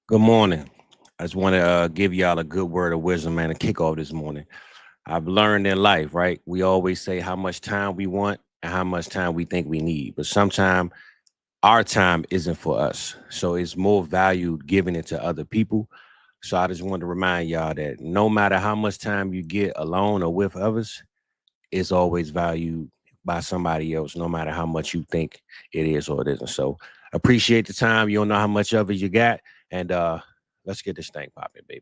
Good morning. I just want to give y'all a good word of wisdom, man, to kick off this morning. I've learned in life, right? We always say how much time we want and how much time we think we need, but sometimes our time isn't for us. So it's more valued giving it to other people. So I just want to remind y'all that no matter how much time you get alone or with others, it's always valued by somebody else, no matter how much you think it is or it isn't. So appreciate the time. You don't know how much of it you got. And let's get this thing popping, baby.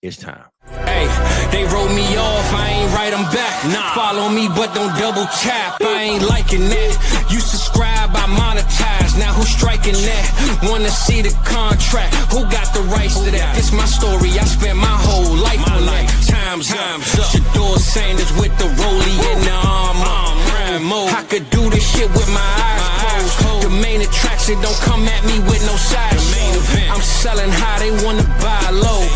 It's time. Hey, they wrote me off, I ain't write them back. Nah. Follow me, but don't double tap. I ain't liking that. You subscribe, I monetize. Now who's striking that? Wanna see the contract? Who got the rights to that? It's my story, I spent my whole life on life. Time's up. Shador Sanders with the rollie in the armor. I could do this shit with my eyes closed. The main attraction don't come at me with no side show. I'm selling high, they wanna buy low.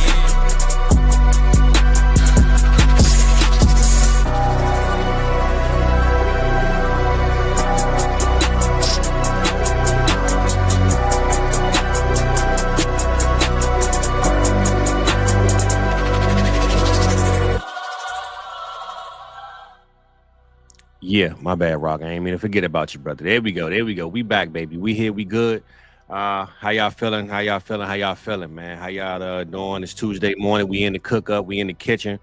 Yeah, my bad, Rock. I ain't mean to forget about you, brother. There we go. There we go. We back, baby. We here. We good. How y'all feeling? How y'all feeling? How y'all feeling, man? How y'all doing? It's Tuesday morning. We in the cook up. We in the kitchen.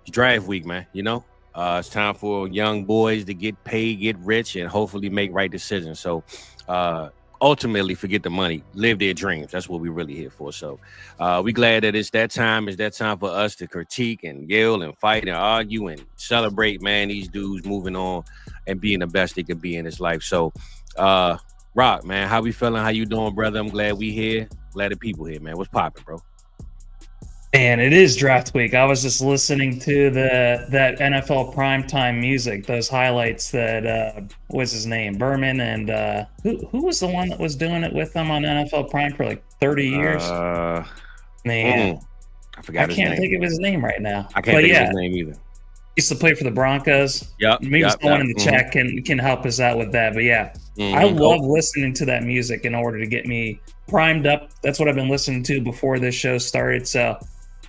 It's draft week, man. You know, it's time for young boys to get paid, get rich, and hopefully make right decisions. So, ultimately, forget the money, live their dreams. That's what we really here for. So, we glad that it's that time. It's that time for us to critique and yell and fight and argue and celebrate, man. These dudes moving on and being the best they could be in his life. So, Rock, man, how we feeling? How you doing, brother? I'm glad we here. Glad the people here, man. What's popping, bro? And it is draft week. I was just listening to that NFL primetime music, those highlights that what's his name, Berman, and who was the one that was doing it with them on NFL Prime for like 30 years? Man, I forgot. I can't think of his name right now. I can't think of his name either. Used to play for the Broncos. Yep. Maybe someone in the chat can help us out with that. But yeah, I love listening to that music in order to get me primed up. That's what I've been listening to before this show started. So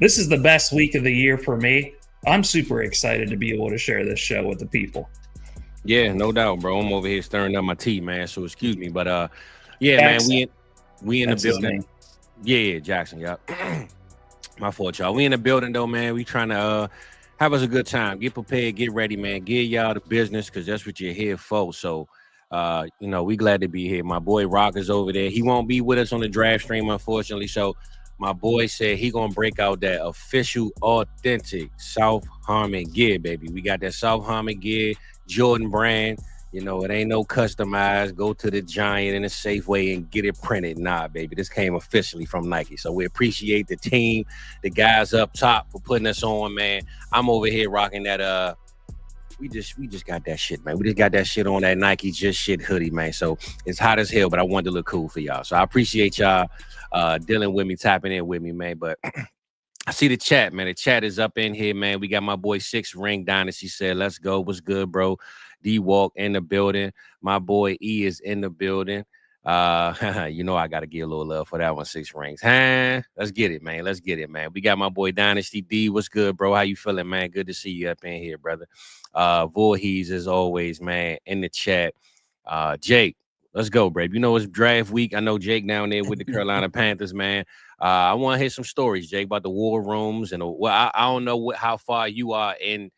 this is the best week of the year for me. I'm super excited to be able to share this show with the people. Yeah, no doubt, bro. I'm over here stirring up my tea, man. So excuse me, but yeah, Jackson. man, we in the building. Yeah, Jackson. Yep. My fault, y'all. We in the building though, man. We trying to have us a good time. Get prepared, get ready, man. Get y'all the business because that's what you're here for. So, you know, we glad to be here. My boy Rock is over there. He won't be with us on the draft stream, unfortunately. So, my boy said he gonna break out that official, authentic South Harmon gear, baby. We got that South Harmon gear, Jordan brand. You know, it ain't no customized. Go to the Giant in a safe way and get it printed. Nah, baby. This came officially from Nike. So we appreciate the team, the guys up top for putting us on, man. I'm over here rocking that we just got that shit, man. We just got that shit on that Nike just shit hoodie, man. So it's hot as hell, but I wanted to look cool for y'all. So I appreciate y'all dealing with me, tapping in with me, man. But I see the chat, man. The chat is up in here, man. We got my boy 6 Ring Dynasty said, let's go. What's good, bro? D-Walk in the building. My boy E is in the building. You know I gotta give a little love for that one, 6 Rings. Huh? Let's get it, man. Let's get it, man. We got my boy Dynasty D. What's good, bro? How you feeling, man? Good to see you up in here, brother. Voorhees, as always, man, in the chat. Jake, let's go, bro. You know it's draft week. I know Jake down there with the Carolina Panthers, man. I want to hear some stories, Jake, about the war rooms and I don't know how far you are in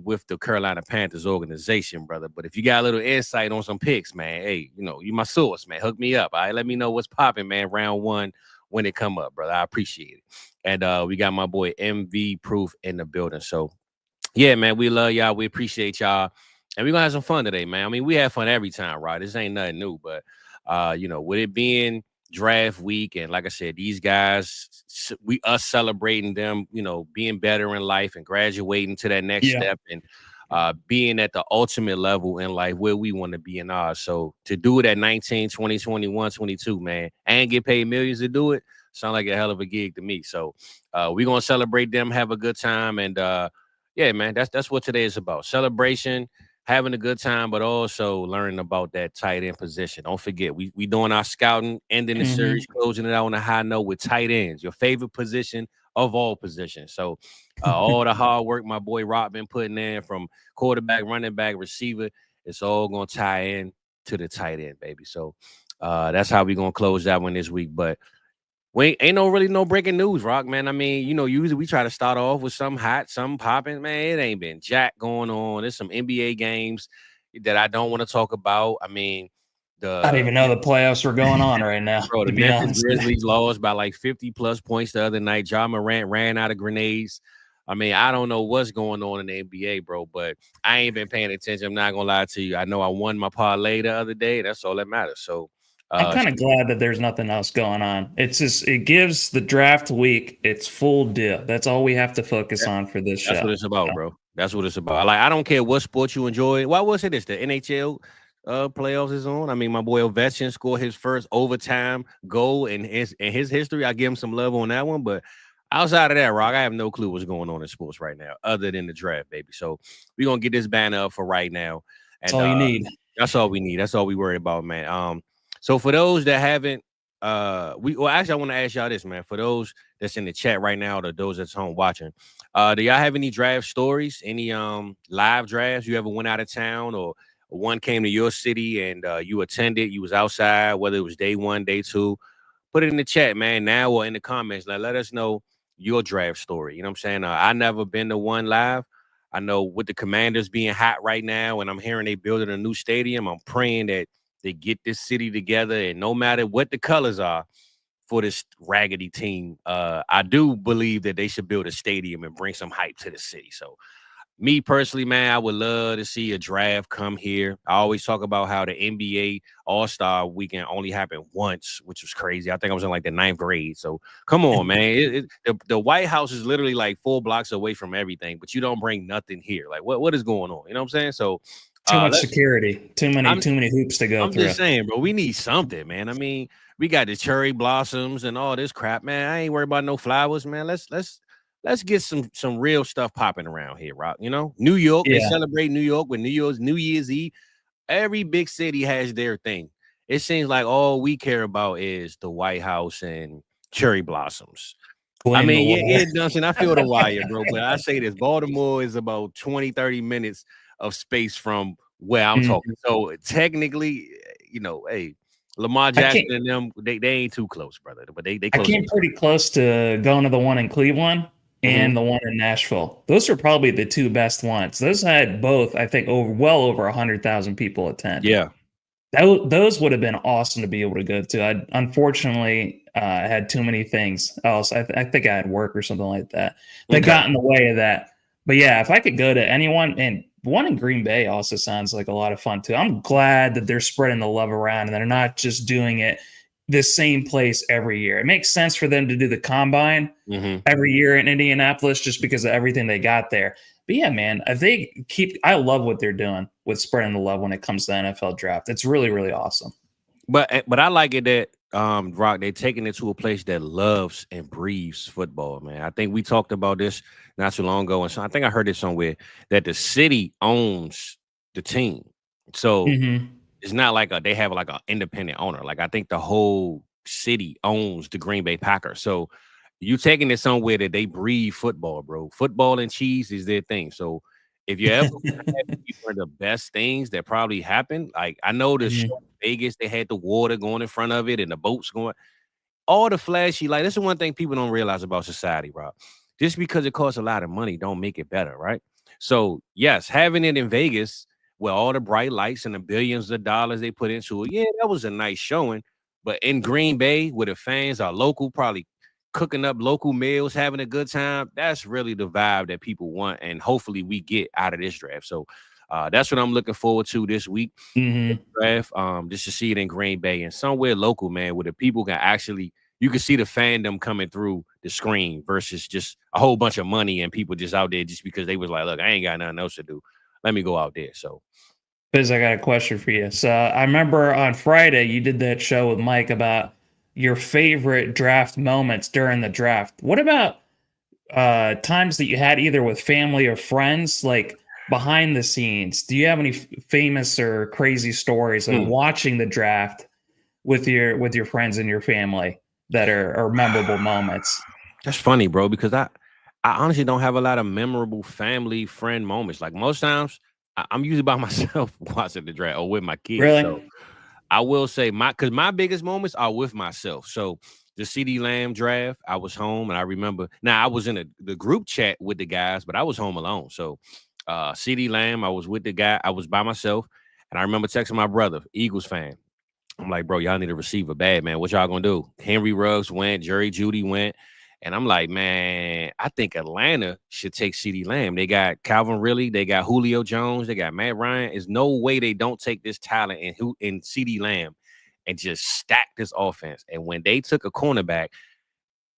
with the Carolina Panthers organization, brother. But if you got a little insight on some picks, man, hey, you know, you my source, man. Hook me up. All right, let me know what's popping, man. Round 1 when it come up, brother. I appreciate it. And we got my boy MV Proof in the building. So yeah, man, we love y'all. We appreciate y'all. And we're gonna have some fun today, man. I mean, we have fun every time, right? This ain't nothing new, but you know, with it being draft week, and like I said, these guys, us celebrating them, you know, being better in life and graduating to that next step and being at the ultimate level in life where we want to be in ours. So to do it at 19, 20, 21, 22, man, and get paid millions to do it, sound like a hell of a gig to me. So we're gonna celebrate them, have a good time, and yeah, man, that's what today is about. Celebration, having a good time, but also learning about that tight end position. Don't forget, we doing our scouting, ending the series, closing it out on a high note with tight ends, your favorite position of all positions. So all the hard work my boy Rock been putting in from quarterback, running back, receiver, it's all gonna tie in to the tight end, baby. So that's how we gonna close that one this week. But we ain't no breaking news, Rock, man. I mean, usually we try to start off with something hot, something popping. Man, it ain't been jack going on. There's some NBA games that I don't want to talk about. I mean, I don't even know the playoffs were going on right now. Bro, the Memphis Grizzlies lost by like 50+ points the other night. Ja Morant ran out of grenades. I mean, I don't know what's going on in the NBA, bro, but I ain't been paying attention. I'm not gonna lie to you. I know I won my parlay the other day. That's all that matters. So I'm kind of glad that there's nothing else going on. It's just it gives the draft week its full deal. That's all we have to focus on for this show. That's what it's about, bro. That's what it's about. Like, I don't care what sport you enjoy. Why was it this? The NHL playoffs is on. I mean, my boy Ovechkin scored his first overtime goal in his history. I give him some love on that one, but outside of that, Rock, I have no clue what's going on in sports right now, other than the draft, baby. So we're gonna get this banner up for right now. And that's all you need. That's all we need. That's all we worry about, man. So for those that haven't, actually I want to ask y'all this, man. For those that's in the chat right now, or those that's home watching, do y'all have any draft stories? Any live drafts you ever went out of town, or one came to your city and you attended? You was outside, whether it was day one, day two. Put it in the chat, man, now or in the comments. Like, let us know your draft story. You know what I'm saying? I never been to one live. I know with the Commanders being hot right now, and I'm hearing they building a new stadium, I'm praying that they get this city together, and no matter what the colors are for this raggedy team, I do believe that they should build a stadium and bring some hype to the city. So me personally, man, I would love to see a draft come here. I always talk about how the NBA All-Star weekend only happened once, which was crazy. I think I was in like the 9th grade. So come on, man. The White House is literally like 4 blocks away from everything, but you don't bring nothing here. Like, what is going on? You know what I'm saying? So too much security, too many hoops to go through. I'm just saying, bro, we need something, man. I mean, we got the cherry blossoms and all this crap, man. I ain't worried about no flowers, man. Let's get some real stuff popping around here, Rock. New York, they celebrate New York with New Year's Eve. Every big city has their thing. It seems like all we care about is the White House and cherry blossoms. I mean, yeah, Dunson, I feel the wire, bro. But I say this, Baltimore is about 20, 30 minutes of space from where I'm talking. So technically, hey, Lamar Jackson and them, they ain't too close, brother. But they close. I came pretty close to going to the one in Cleveland and the one in Nashville. Those are probably the 2 best ones. Those had both, I think, well over 100,000 people attend. Yeah. Those would have been awesome to be able to go to. I unfortunately had too many things else. I think I had work or something like that got in the way of that. But yeah, if I could go to anyone, and one in Green Bay also sounds like a lot of fun too. I'm glad that they're spreading the love around and they're not just doing it the same place every year. It makes sense for them to do the combine every year in Indianapolis just because of everything they got there. But yeah, man, I love what they're doing with spreading the love when it comes to the NFL draft. It's really, really awesome. But I like it that Rock, they're taking it to a place that loves and breathes football, man. I think we talked about this not too long ago, and so I think I heard it somewhere that the city owns the team. So it's not like they have like an independent owner. Like, I think the whole city owns the Green Bay Packers. So you taking it somewhere that they breathe football, bro. Football and cheese is their thing. So if you ever one of the best things that probably happened, like I know the show in Vegas, they had the water going in front of it and the boats going, all the flashy, like this is one thing people don't realize about society, Rob. Just because it costs a lot of money don't make it better, right? So yes, having it in Vegas with all the bright lights and the billions of dollars they put into it, yeah, that was a nice showing. But in Green Bay, where the fans are local, probably cooking up local meals, having a good time, that's really the vibe that people want, and hopefully we get out of this draft. So that's what I'm looking forward to this week. Draft, just to see it in Green Bay and somewhere local, man, where the people can actually, you can see the fandom coming through the screen versus just a whole bunch of money and people just out there just because they was like, look, I ain't got nothing else to do. Let me go out there. So Biz, I got a question for you. So I remember on Friday you did that show with Mike about your favorite draft moments during the draft. What about times that you had either with family or friends? Like behind the scenes, do you have any famous or crazy stories of watching the draft with your friends and your family that are memorable moments? That's funny, bro, because I honestly don't have a lot of memorable family friend moments. Like most times, I'm usually by myself watching the draft or with my kids. Really? So I will say my biggest moments are with myself. So the CD Lamb draft, I was home and I remember. Now I was in the group chat with the guys, but I was home alone. So CD Lamb, I was with the guy. I was by myself, and I remember texting my brother, Eagles fan. I'm like, bro, y'all need a receiver bad, man. What y'all gonna do? Henry Ruggs went, Jerry Judy went. And I'm like, man, I think Atlanta should take CeeDee Lamb. They got Calvin Ridley, they got Julio Jones, they got Matt Ryan. There's no way they don't take this talent in CeeDee Lamb and just stack this offense. And when they took a cornerback,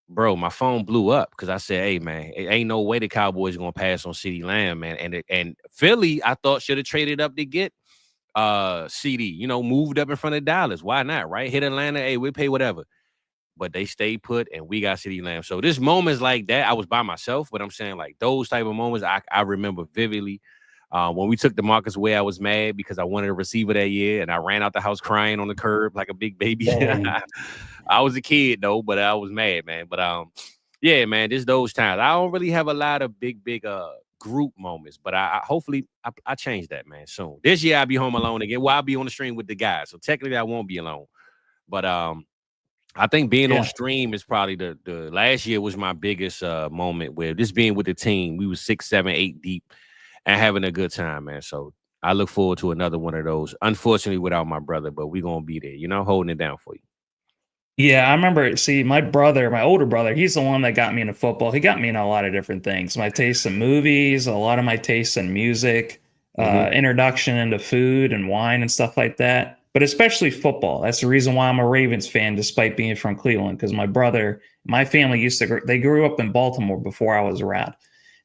bro, my phone blew up because I said, hey, man, it ain't no way the Cowboys are gonna pass on CeeDee Lamb, man. And Philly, I thought should have traded up to get CD, moved up in front of Dallas. Why not? Right? Hit Atlanta, hey, we'll pay whatever. But they stayed put and we got CeeDee Lamb. So this moments like that, I was by myself, but I'm saying like those type of moments I remember vividly. When we took the Marcus away, I was mad because I wanted a receiver that year and I ran out the house crying on the curb like a big baby. I was a kid though, but I was mad, man. But yeah, man, just those times. I don't really have a lot of big group moments, but I hopefully I change that, man, soon. This year I'll be home alone again. Well, I'll be on the stream with the guys. So technically I won't be alone. But I think being on stream is probably the last year was my biggest moment where just being with the team, we was 6, 7, 8 deep and having a good time, man. So I look forward to another one of those. Unfortunately, without my brother, but we're gonna be there, holding it down for you. Yeah, I remember. See, my older brother, he's the one that got me into football. He got me into a lot of different things. My taste in movies, a lot of my taste in music, introduction into food and wine and stuff like that. But especially football. That's the reason why I'm a Ravens fan, despite being from Cleveland. Because my family they grew up in Baltimore before I was around.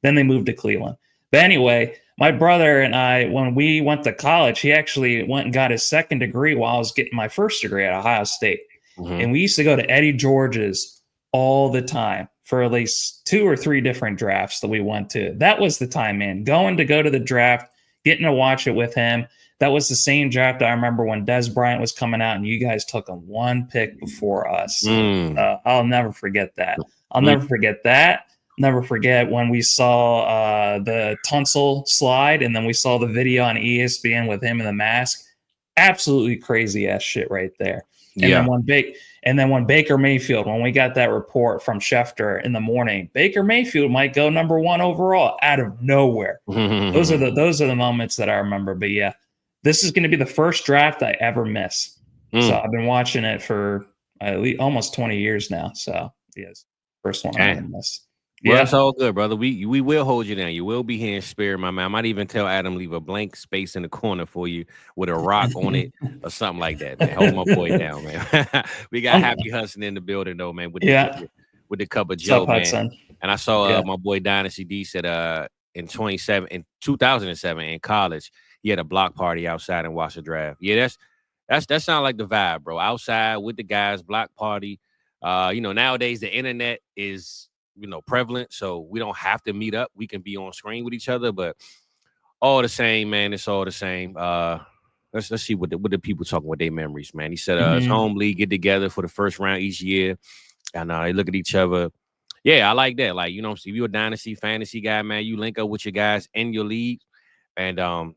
Then they moved to Cleveland. But anyway, my brother and I, when we went to college, he actually went and got his second degree while I was getting my first degree at Ohio State. And we used to go to Eddie George's all the time for at least 2 or 3 different drafts that we went to. That was the time, man. Go to the draft, getting to watch it with him. That was the same draft I remember when Dez Bryant was coming out and you guys took him 1 pick before us. I'll never forget that. Never forget that. Never forget when we saw the Tunsil slide and then we saw the video on ESPN with him in the mask. Absolutely crazy ass shit right there. And then when Baker Mayfield, when we got that report from Schefter in the morning, Baker Mayfield might go number 1 overall out of nowhere. Those are the moments that I remember. But yeah, this is going to be the first draft I ever miss. So I've been watching it for at least almost 20 years now. So yes, first one I ever miss. Well, it's all good, brother. We will hold you down. You will be here in spirit, my man. I might even tell Adam leave a blank space in the corner for you with a rock on it or something like that, man. Hold my boy down, man. We got Happy Hudson in the building, though, man, with the cup of Joe, man. Hudson? And I saw my boy Dynasty D said in 2007 in college, he had a block party outside and watched the draft. Yeah, that sounds like the vibe, bro. Outside with the guys, block party. Nowadays the internet is prevalent, so we don't have to meet up. We can be on screen with each other, but all the same, man, it's all the same. Let's see what the people talking about their memories, man. He said it's home league get together for the first round each year, and they look at each other. Yeah, I like that. Like, if you're a dynasty fantasy guy, man, you link up with your guys in your league, and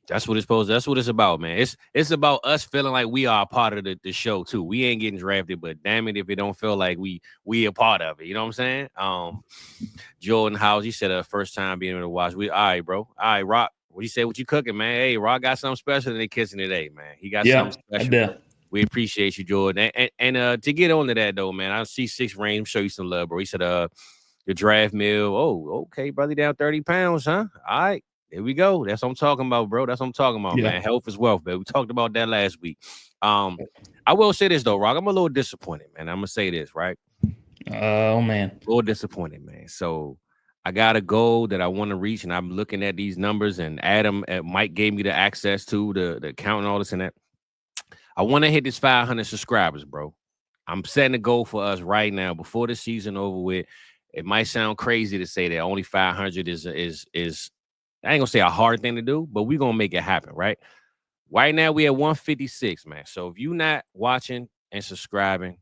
that's what it's about, man. It's about us feeling like we are a part of the show too. We ain't getting drafted, but damn it if it don't feel like we a part of it. You know what I'm saying? Jordan House, he said first time being able to watch. All right, bro. All right, Rock. What you say? What you cooking, man? Hey, Rock got something special in the kitchen today, man. He got something special. We appreciate you, Jordan. And to get on to that though, man, I see 6 Rain show you some love, bro. He said the draft meal. Oh, okay, brother, down 30 pounds, huh? All right. Here we go. That's what I'm talking about, bro. That's what I'm talking about, man. Health is wealth, man. We talked about that last week. I will say this, though, Rock. I'm a little disappointed, man. I'm going to say this, right? Oh, man. A little disappointed, man. So I got a goal that I want to reach, and I'm looking at these numbers, and Adam and Mike gave me the access to the account and all this and that. I want to hit this 500 subscribers, bro. I'm setting a goal for us right now before the season over with. It might sound crazy to say that only 500 is I ain't gonna say a hard thing to do, but we're gonna make it happen, right? Right now we at 156, man. So if you're not watching and subscribing,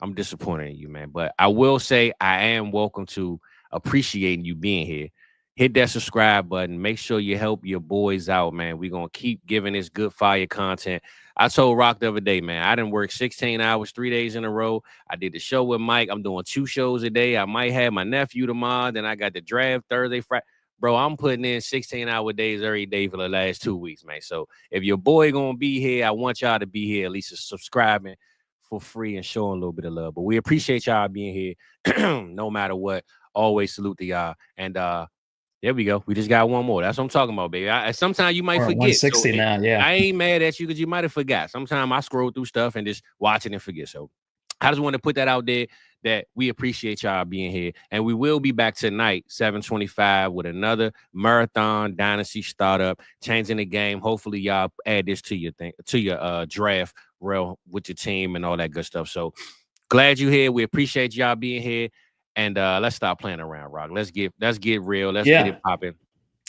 I'm disappointed in you, man. But I will say I am welcome to appreciating you being here. Hit that subscribe button. Make sure you help your boys out, man. We're going to keep giving this good fire content. I told Rock the other day, man, I didn't work 16 hours, 3 days in a row. I did the show with Mike. I'm doing 2 shows a day. I might have my nephew tomorrow. Then I got the draft Thursday, Friday. Bro, I'm putting in 16-hour days every day for the last 2 weeks, man. So if your boy going to be here, I want y'all to be here, at least subscribing for free and showing a little bit of love. But we appreciate y'all being here no matter what. Always salute to y'all. And there we go. We just got one more. That's what I'm talking about, baby. Sometimes you might forget. 160 now, yeah. I ain't mad at you because you might have forgot. Sometimes I scroll through stuff and just watch it and forget. So I just want to put that out there that we appreciate y'all being here. And we will be back tonight, 7:25, with another marathon Dynasty startup, changing the game. Hopefully, y'all add this to your thing, to your draft rail with your team and all that good stuff. So glad you're here. We appreciate y'all being here. And let's stop playing around, Rock. Let's get real. Let's get it popping.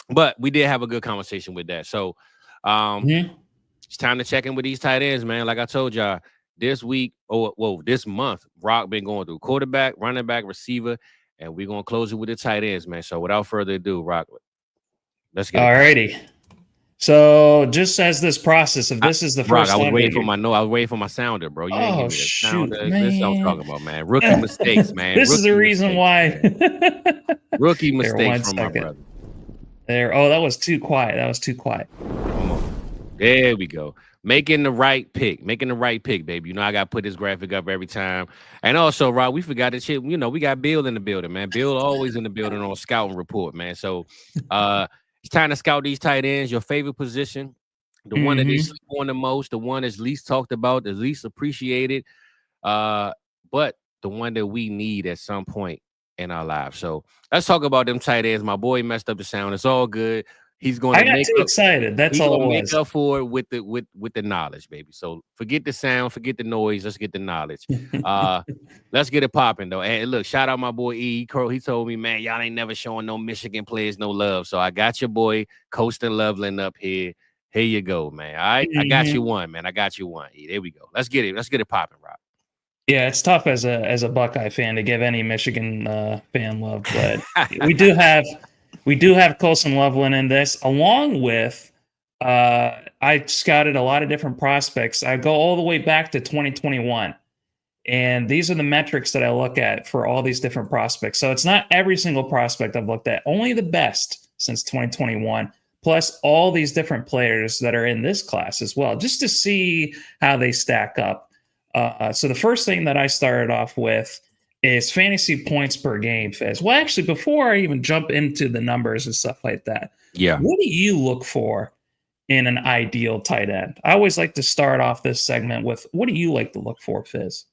But we did have a good conversation with that. So it's time to check in with these tight ends, man. Like I told y'all, this week, this month, Rock been going through quarterback, running back, receiver, and we're gonna close it with the tight ends, man. So without further ado, Rock, let's get it. Alrighty. So just as this process, if this is the first time, I was waiting for my sounder, bro. You ain't give me the sounder. Man. This is what I'm talking about, man. Rookie mistakes, man. This is the reason why. Rookie mistakes from my brother. That was too quiet. Come on. There we go. Making the right pick, baby. You know, I got to put this graphic up every time. And also, Rob, we forgot to shit. You know, we got Bill in the building, man. Bill always in the building on scouting report, man. So it's time to scout these tight ends, your favorite position, the one that they sleep on the most, the one that's least talked about, the least appreciated, but the one that we need at some point in our lives. So let's talk about them tight ends. My boy messed up the sound. It's all good. He's going to make excited. That's all it was. Make up for it with the knowledge, baby. So forget the sound, forget the noise. Let's get the knowledge. Let's get it popping though. And look, shout out my boy E. He told me, man, y'all ain't never showing no Michigan players no love. So I got your boy Coastin Loveland up here. Here you go, man. All right, I got you one, man. I got you one. E. There we go. Let's get it popping, Rob. Yeah, it's tough as a Buckeye fan to give any Michigan fan love, but we do have Coastin Loveland in this, along with I scouted a lot of different prospects. I go all the way back to 2021, and these are the metrics that I look at for all these different prospects. So it's not every single prospect I've looked at, only the best since 2021, plus all these different players that are in this class as well, just to see how they stack up. So the first thing that I started off with is fantasy points per game, Fizz. Well, actually, before I even jump into the numbers and stuff like that, what do you look for in an ideal tight end? I always like to start off this segment with, what do you like to look for, Fizz?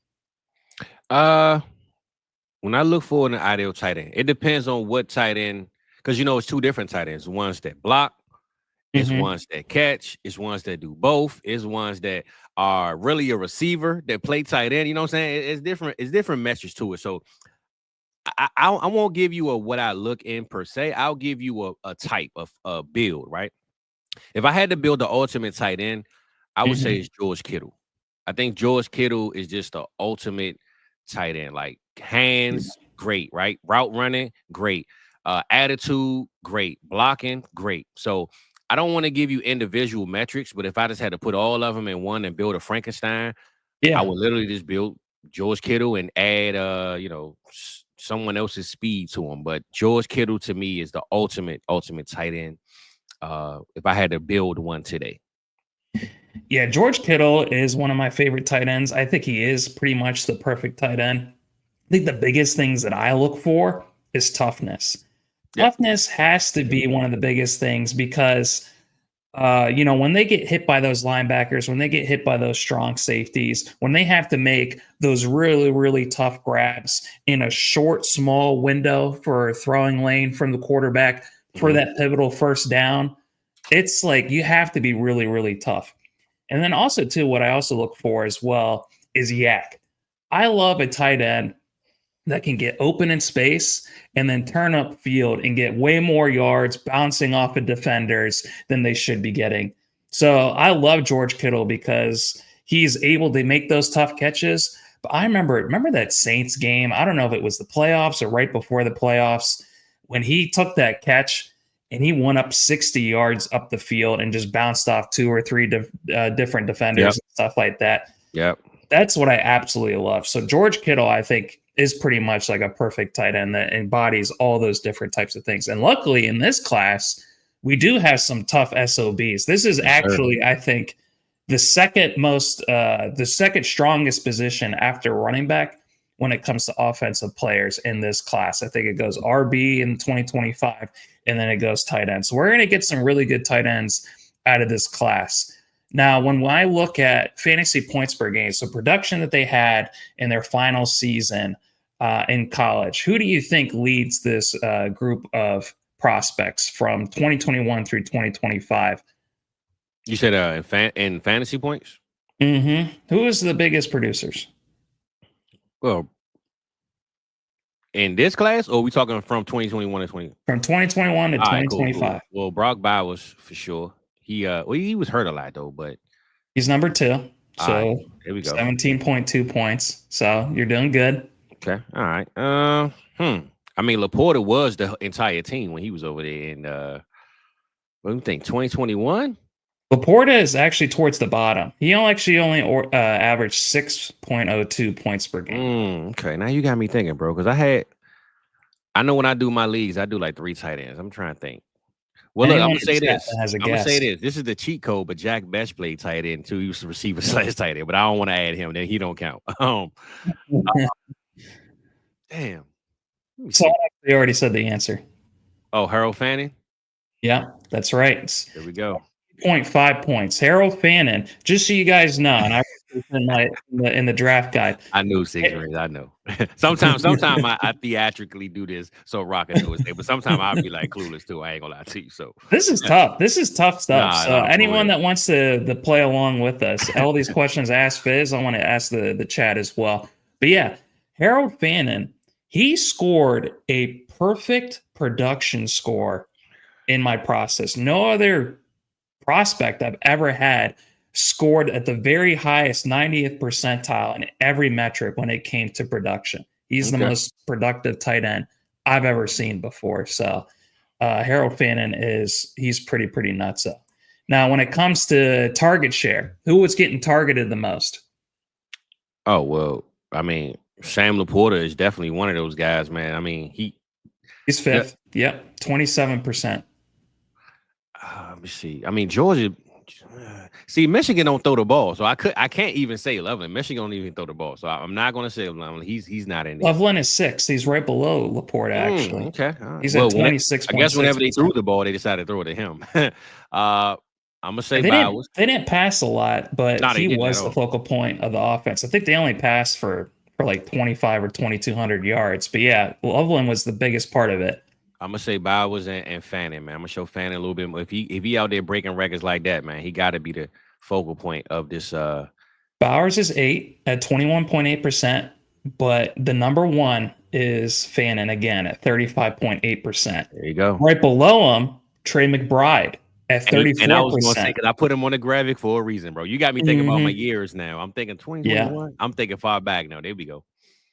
When I look for an ideal tight end, it depends on what tight end, because, you know, it's two different tight ends. Ones that block, it's ones that catch, it's ones that do both, it's ones that are really a receiver that play tight end. You know what I'm saying? It's different metrics to it. So I won't give you what I look in per se. I'll give you a type of a build, right? If I had to build the ultimate tight end, I would say it's George Kittle. I think George Kittle is just the ultimate tight end. Like hands, great, right? Route running, great. Attitude, great. Blocking, great. So I don't want to give you individual metrics, but if I just had to put all of them in one and build a Frankenstein, I would literally just build George Kittle and add, someone else's speed to him. But George Kittle to me is the ultimate tight end. If I had to build one today. Yeah, George Kittle is one of my favorite tight ends. I think he is pretty much the perfect tight end. I think the biggest things that I look for is toughness. Toughness has to be one of the biggest things because, when they get hit by those linebackers, when they get hit by those strong safeties, when they have to make those really, really tough grabs in a short, small window for a throwing lane from the quarterback for that pivotal first down, it's like you have to be really, really tough. And then also, too, what I also look for as well is yak. I love a tight end that can get open in space and then turn up field and get way more yards bouncing off of defenders than they should be getting. So I love George Kittle because he's able to make those tough catches. But I remember that Saints game. I don't know if it was the playoffs or right before the playoffs when he took that catch and he went up 60 yards up the field and just bounced off 2 or 3 different defenders and stuff like that. Yep. That's what I absolutely love. So George Kittle, I think, is pretty much like a perfect tight end that embodies all those different types of things. And luckily in this class, we do have some tough SOBs. This is actually, I think, the second strongest position after running back when it comes to offensive players in this class. I think it goes RB in 2025, and then it goes tight end. So we're going to get some really good tight ends out of this class. Now, when I look at fantasy points per game, so production that they had in their final season in college, who do you think leads this group of prospects from 2021 through 2025? You said in fantasy points? Mm-hmm. Who is the biggest producers? Well, in this class, or are we talking from 2021 to 20? From 2021 to 2025. Cool. Well, Brock Bowers for sure. He was hurt a lot though, but he's number 2. So here we go. 17.2 points. So you're doing good. Okay. All right. I mean, Laporta was the entire team when he was over there in what do you think, 2021? Laporta is actually towards the bottom. He only averaged 6.02 points per game. Okay, now you got me thinking, bro, because I know when I do my leagues, I do like 3 tight ends. I'm trying to think. Well, look, I'm gonna say this. This is the cheat code, but Jack Best played tight end too. He was the receiver / tight end, but I don't want to add him. Then he don't count. Damn. So they already said the answer. Oh, Harold Fanning? Yeah, that's right. There we go. 0.5 points. Harold Fanning, just so you guys know, and I in the draft guide. I knew 6 rings. I know. Sometimes I theatrically do this so Rock and knows, but sometimes I'll be like clueless too. I ain't gonna lie to you. So this is tough. This is tough stuff. Anyone that wants to play along with us, all these questions ask Fizz. I want to ask the chat as well. But yeah, Harold Fanning, he scored a perfect production score in my process. No other prospect I've ever had scored at the very highest 90th percentile in every metric when it came to production. He's the most productive tight end I've ever seen before. So Harold Fanning he's pretty nuts. Now, when it comes to target share, who was getting targeted the most? Oh, well, I mean, Sam Laporta is definitely one of those guys, man. I mean, he's 5th. Yep, 27%. Let me see. I mean, Georgia. See, Michigan don't throw the ball, so I can't even say Loveland. Michigan don't even throw the ball, so I'm not going to say Loveland. He's not in there. Loveland is 6th. He's right below Laporta, actually. Okay, right. He's at 26. I guess whenever they threw the ball, they decided to throw it to him. I'm gonna say Bowers. They didn't pass a lot, but he was the focal point of the offense. I think they only passed for like 25 or 2,200 yards. But yeah, Loveland was the biggest part of it. I'm gonna say Bowers and Fanning, man. I'm gonna show Fanning a little bit more. If he out there breaking records like that, man, he got to be the focal point of this. Bowers is 8 at 21.8%, but the number 1 is Fanning again at 35.8%. There you go. Right below him, Trey McBride at 34%. And I was gonna say, because I put him on the graphic for a reason, bro. You got me thinking about my years now. I'm thinking 2021. Yeah. I'm thinking far back now. There we go.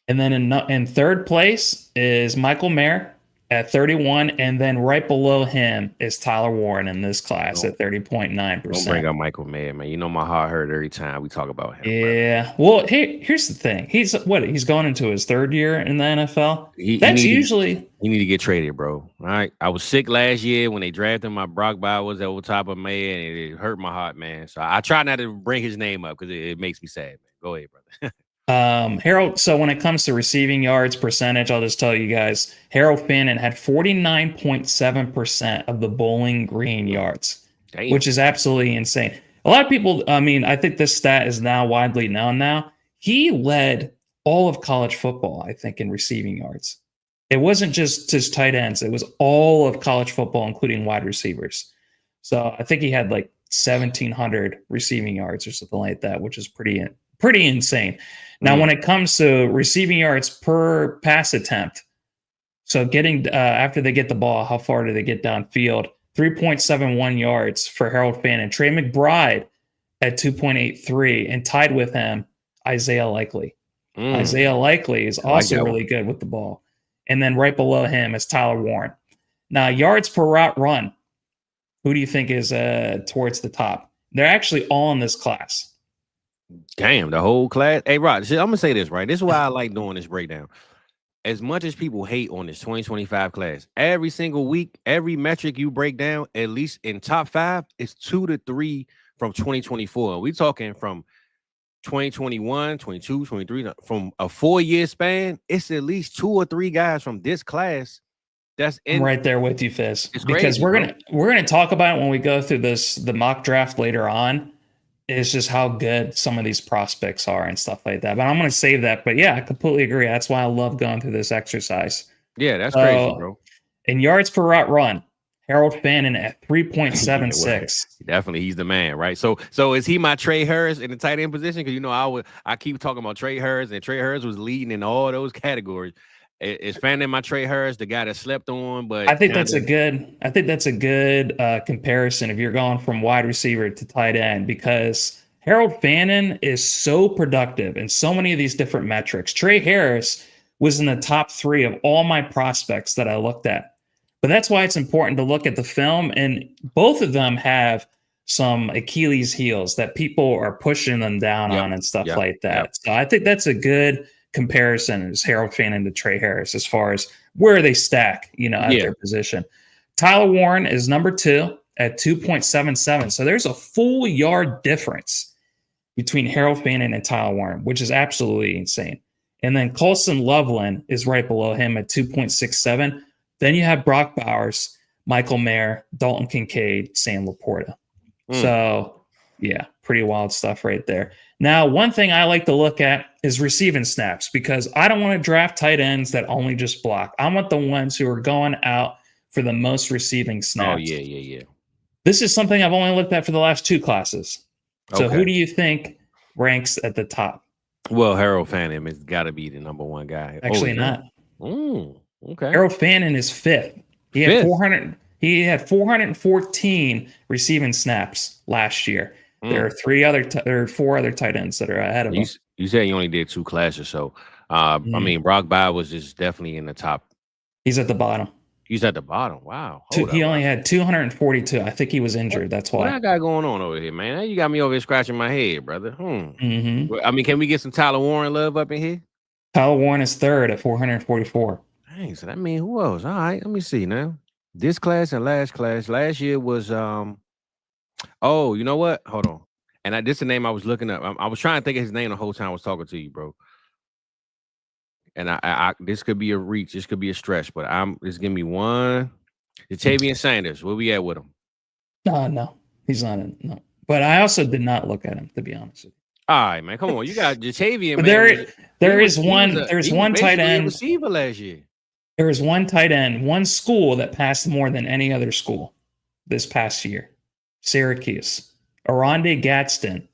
And then in 3rd place is Michael Mayer at 31, and then right below him is Tyler Warren in this class at 30.9%. Don't bring up Michael Mayer, man. You know my heart hurt every time we talk about him. Yeah. Bro. Well, here's the thing. He's going into his 3rd year in the NFL. He need to get traded, bro. All right. I was sick last year when they drafted my Brock Bowers over top of Mayer, and it hurt my heart, man. So I try not to bring his name up because it makes me sad, man. Go ahead, brother. Harold, so when it comes to receiving yards percentage, I'll just tell you guys, Harold Fanning had 49.7% of the Bowling Green yards, which is absolutely insane. A lot of people, I mean, I think this stat is now widely known now. He led all of college football, I think, in receiving yards. It wasn't just his tight ends. It was all of college football, including wide receivers. So I think he had like 1,700 receiving yards or something like that, which is pretty insane. Now, when it comes to receiving yards per pass attempt, so getting after they get the ball, how far do they get downfield? 3.71 yards for Harold Fannin. Trey McBride at 2.83, and tied with him, Isaiah Likely. Isaiah Likely is also really good with the ball. And then right below him is Tyler Warren. Now, yards per route run, who do you think is towards the top? They're actually all in this class. Damn, the whole class. Hey, Rod, I'm going to say this, right? This is why I like doing this breakdown. As much as people hate on this 2025 class, every single week, every metric you break down, at least in top 5, it's 2 to 3 from 2024. We're talking from 2021, 22, 23, from a 4-year span. It's at least 2 or 3 guys from this class that's in. I'm right there with you, Fizz. It's because crazy, we're gonna talk about it when we go through the mock draft later on. It's just how good some of these prospects are and stuff like that. But I'm gonna save that. But yeah, I completely agree. That's why I love going through this exercise. Yeah, that's crazy, bro. In yards per route run, Harold Fannin at 3.76. Definitely, he's the man, right? So is he my Trey Harris in the tight end position? Because I keep talking about Trey Harris, and Trey Harris was leading in all those categories. Is Fannin my Trey Harris, the guy that slept on? But I think that's a good comparison if you're going from wide receiver to tight end, because Harold Fannin is so productive in so many of these different metrics. Trey Harris was in the top 3 of all my prospects that I looked at. But that's why it's important to look at the film, and both of them have some Achilles heels that people are pushing them down on and stuff like that. So I think that's a good comparison, is Harold Fannin to Trey Harris as far as where they stack, at their position. Tyler Warren is number 2 at 2.77. So there's a full yard difference between Harold Fannin and Tyler Warren, which is absolutely insane. And then Colson Loveland is right below him at 2.67. Then you have Brock Bowers, Michael Mayer, Dalton Kincaid, Sam Laporta. So, yeah, pretty wild stuff right there. Now, one thing I like to look at is receiving snaps, because I don't want to draft tight ends that only just block. I want the ones who are going out for the most receiving snaps. Oh, yeah. This is something I've only looked at for the last 2 classes. So who do you think ranks at the top? Well, Harold Fannin has got to be the number 1 guy. Actually, not. Okay. Harold Fannin is 5th. He had 400. He had 414 receiving snaps last year. There are 4 other tight ends that are ahead of him. You said you only did 2 classes, so I mean, Brock Bowers is definitely in the top. He's at the bottom. He's at the bottom. Wow. He only had 242. I think he was injured. That's why. What I got going on over here, man? You got me over here scratching my head, brother. I mean, can we get some Tyler Warren love up in here? Tyler Warren is 3rd at 444. Dang, so that means who else? All right, let me see now. This class and last class. Last year was oh, you know what? Hold on. And this is the name I was looking up. I was trying to think of his name the whole time I was talking to you, bro. And I this could be a reach, this could be a stretch, but just give me one. Jatavian Sanders, where we at with him? No, he's not in. No, but I also did not look at him, to be honest with you. All right, man, come on. You got Jatavian. There's one tight end receiver last year. There is one tight end, one school that passed more than any other school this past year. Syracuse. Aronde Gadsden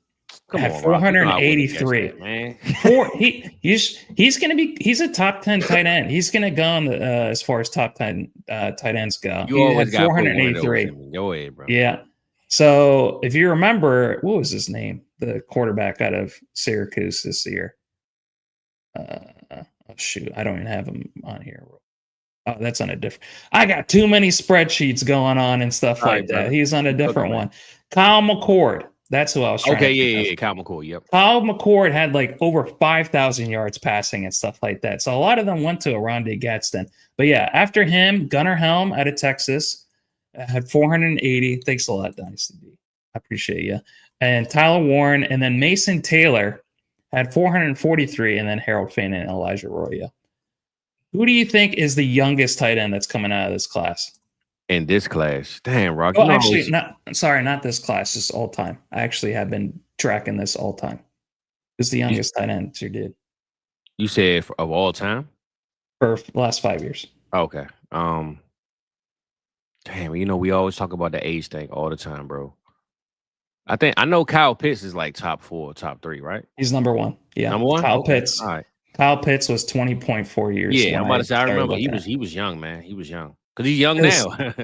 had 483. Man. He's a top 10 tight end. He's gonna go on the as far as top 10 tight ends go. You always got 483. Go ahead, bro. Yeah. So if you remember, what was his name? The quarterback out of Syracuse this year. Shoot, I don't even have him on here. Oh, that's on a different. I got too many spreadsheets going on and stuff like that. He's on a different one. Kyle McCord. That's who I was trying to think of. Kyle McCord. Yep. Kyle McCord had like over 5,000 yards passing and stuff like that. So a lot of them went to Aronde Gadsden. But yeah, after him, Gunnar Helm out of Texas had 480. Thanks a lot, Dynasty B. I appreciate you. And Tyler Warren, and then Mason Taylor had 443, and then Harold Fannin and Elijah Arroyo. Who do you think is the youngest tight end that's coming out of this class? In this class? Damn, Rock. Well, actually, not this class. This all time. I actually have been tracking this all time. Who's the youngest tight end you did? You said of all time? For the last 5 years. Okay. Damn, we always talk about the age thing all the time, bro. I know Kyle Pitts is like top 4, top 3, right? He's number 1. Yeah. Number 1? Kyle Okay. Pitts. All right. Kyle Pitts was 20.4 years. Yeah, I'm about to say I remember he looking was young, man. He was young. Because he's young There's- now.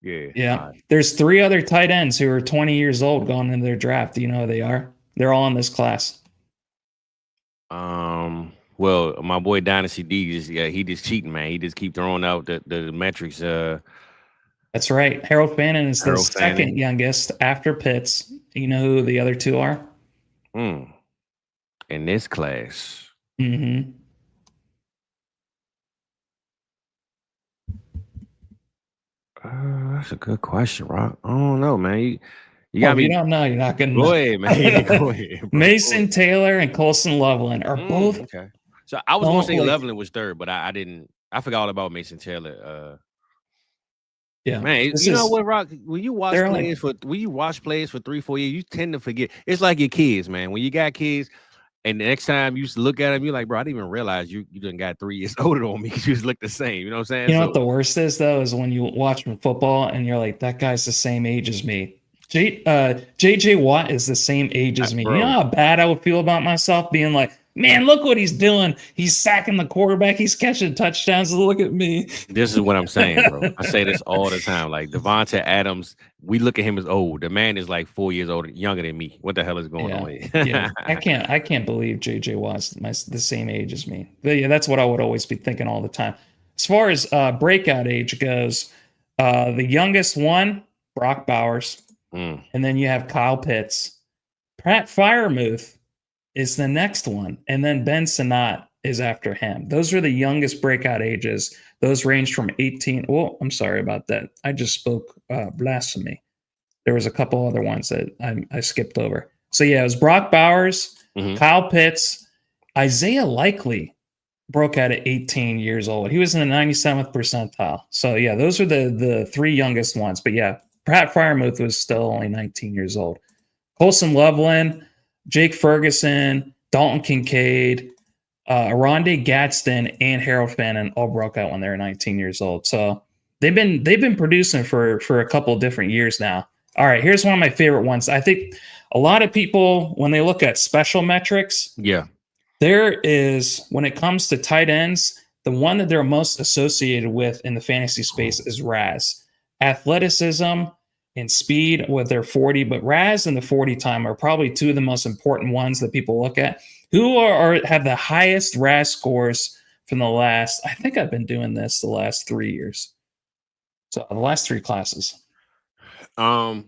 Yeah. Yeah. There's 3 other tight ends who are 20 years old going into their draft. Do you know who they are? They're all in this class. Well, my boy Dynasty D he just cheating, man. He just keep throwing out the metrics. That's right. Harold Fannin is the Harold second Fannin. youngest after Pitts. You know who the other 2 are? In this class. Mm-hmm. That's a good question, Rock. I don't know, man. You Well, got me. you don't know. You're not going to Go know. ahead, man. Go ahead, bro. Mason Taylor and Colson Loveland are both. Okay. So I was going to say like- Loveland was 3rd, but I didn't. I forgot all about Mason Taylor. Yeah, Man, you know what, Rock? When you watch players for 3-4 years, you tend to forget. It's like your kids, man. When you got kids, and the next time you look at them, you're like, bro, I didn't even realize you done got 3 years older on me because you just look the same. You know what I'm saying? You know what the worst is though is when you watch football and you're like, that guy's the same age as me. JJ Watt is the same age as me. Bro. You know how bad I would feel about myself being like, man, look what he's doing. He's sacking the quarterback. He's catching touchdowns. Look at me. This is what I'm saying, bro. I say this all the time. Like Devontae Adams, we look at him as old. The man is like 4 years older, younger than me. What the hell is going on here? Yeah, I can't believe JJ Watt's the same age as me. But yeah, that's what I would always be thinking all the time. As far as breakout age goes, the youngest one, Brock Bowers. And then you have Kyle Pitts. Pat Freiermuth is the next one. And then Ben Sinnott is after him. Those are the youngest breakout ages. Those range from 18. Oh, I'm sorry about that. I just spoke blasphemy. There was a couple other ones that I skipped over. So yeah, it was Brock Bowers, Kyle Pitts, Isaiah Likely broke out at 18 years old. He was in the 97th percentile. So yeah, those are the 3 youngest ones. But yeah, Pat Freiermuth was still only 19 years old. Colson Loveland, Jake Ferguson, Dalton Kincaid, Aronde Gadsden, and Harold Fannin all broke out when they were 19 years old. So they've been producing for a couple of different years now. All right, here's one of my favorite ones. I think a lot of people, when they look at special metrics, there is, when it comes to tight ends, the one that they're most associated with in the fantasy space is RAS. Athleticism and speed with their 40, but RAS and the 40 time are probably 2 of the most important ones that people look at. Who have the highest RAS scores from the last, I think I've been doing this the last 3 years. So the last 3 classes. Or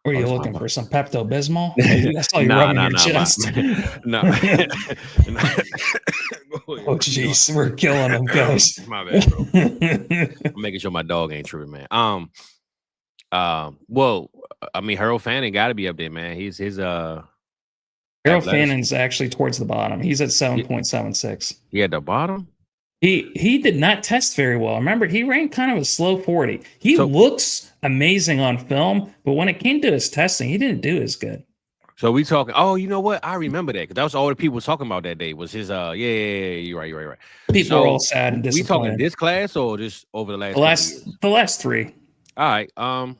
are you looking for some Pepto-Bismol? That's all you're rubbing your chest. No. Oh, jeez. We're killing them, guys. My bad, bro. I'm making sure my dog ain't tripping, man. Well, I mean, Harold Fannin got to be up there, man. His Harold Fannin's actually towards the bottom. He's at 7.76. He at the bottom? He did not test very well. Remember, he ran kind of a slow 40. He looks amazing on film, but when it came to his testing, he didn't do as good. So we talking, oh, you know what? I remember that because that was all the people was talking about that day was his you're right. People are all sad and disappointed. We talking this class or just over the last the last 3. All right. I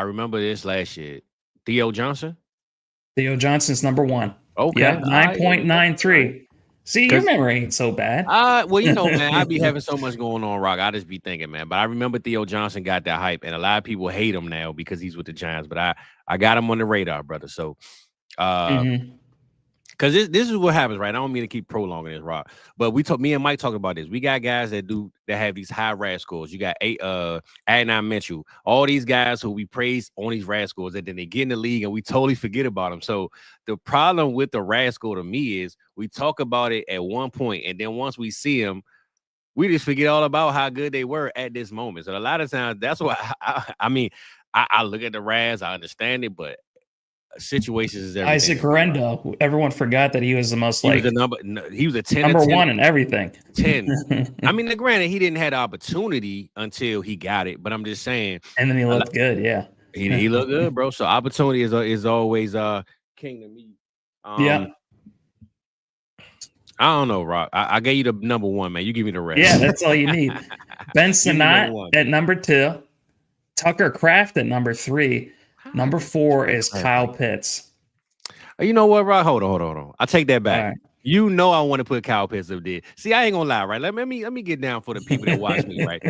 remember this last year. Theo Johnson. Theo Johnson's number 1. Okay. Yeah, 9.93. See, your memory ain't so bad. Well, you know, man, I be having so much going on, Rock. I just be thinking, man. But I remember Theo Johnson got that hype, and a lot of people hate him now because he's with the Giants. But I got him on the radar, brother. So, because this is what happens, right? I don't mean to keep prolonging this, Rock. But me and Mike talking about this. We got guys that have these high RAS scores. You got Adnan Mitchell, all these guys who we praise on these RAS scores, and then they get in the league and we totally forget about them. So the problem with the RAS score to me is we talk about it at one point, and then once we see them, we just forget all about how good they were at this moment. So a lot of times, that's why I look at the RAS, I understand it, but situations is everything. Isaac Rendo. Everyone forgot that he was the most he was a 10 number 1 in everything. 10. I mean, granted, he didn't have the opportunity until he got it, but I'm just saying. And then he looked good, yeah. He looked good, bro. So opportunity is always king to me. Yeah. I don't know, Rock. I gave you the number 1, man. You give me the rest. Yeah, that's all you need. Ben Sinnott at number 2. Tucker Kraft at number 3. Number 4 is Kyle Pitts. You know what, Rob? Hold on. I take that back. Right. You know I want to put Kyle Pitts up there. See, I ain't gonna lie, right? Let me get down for the people that watch me, right?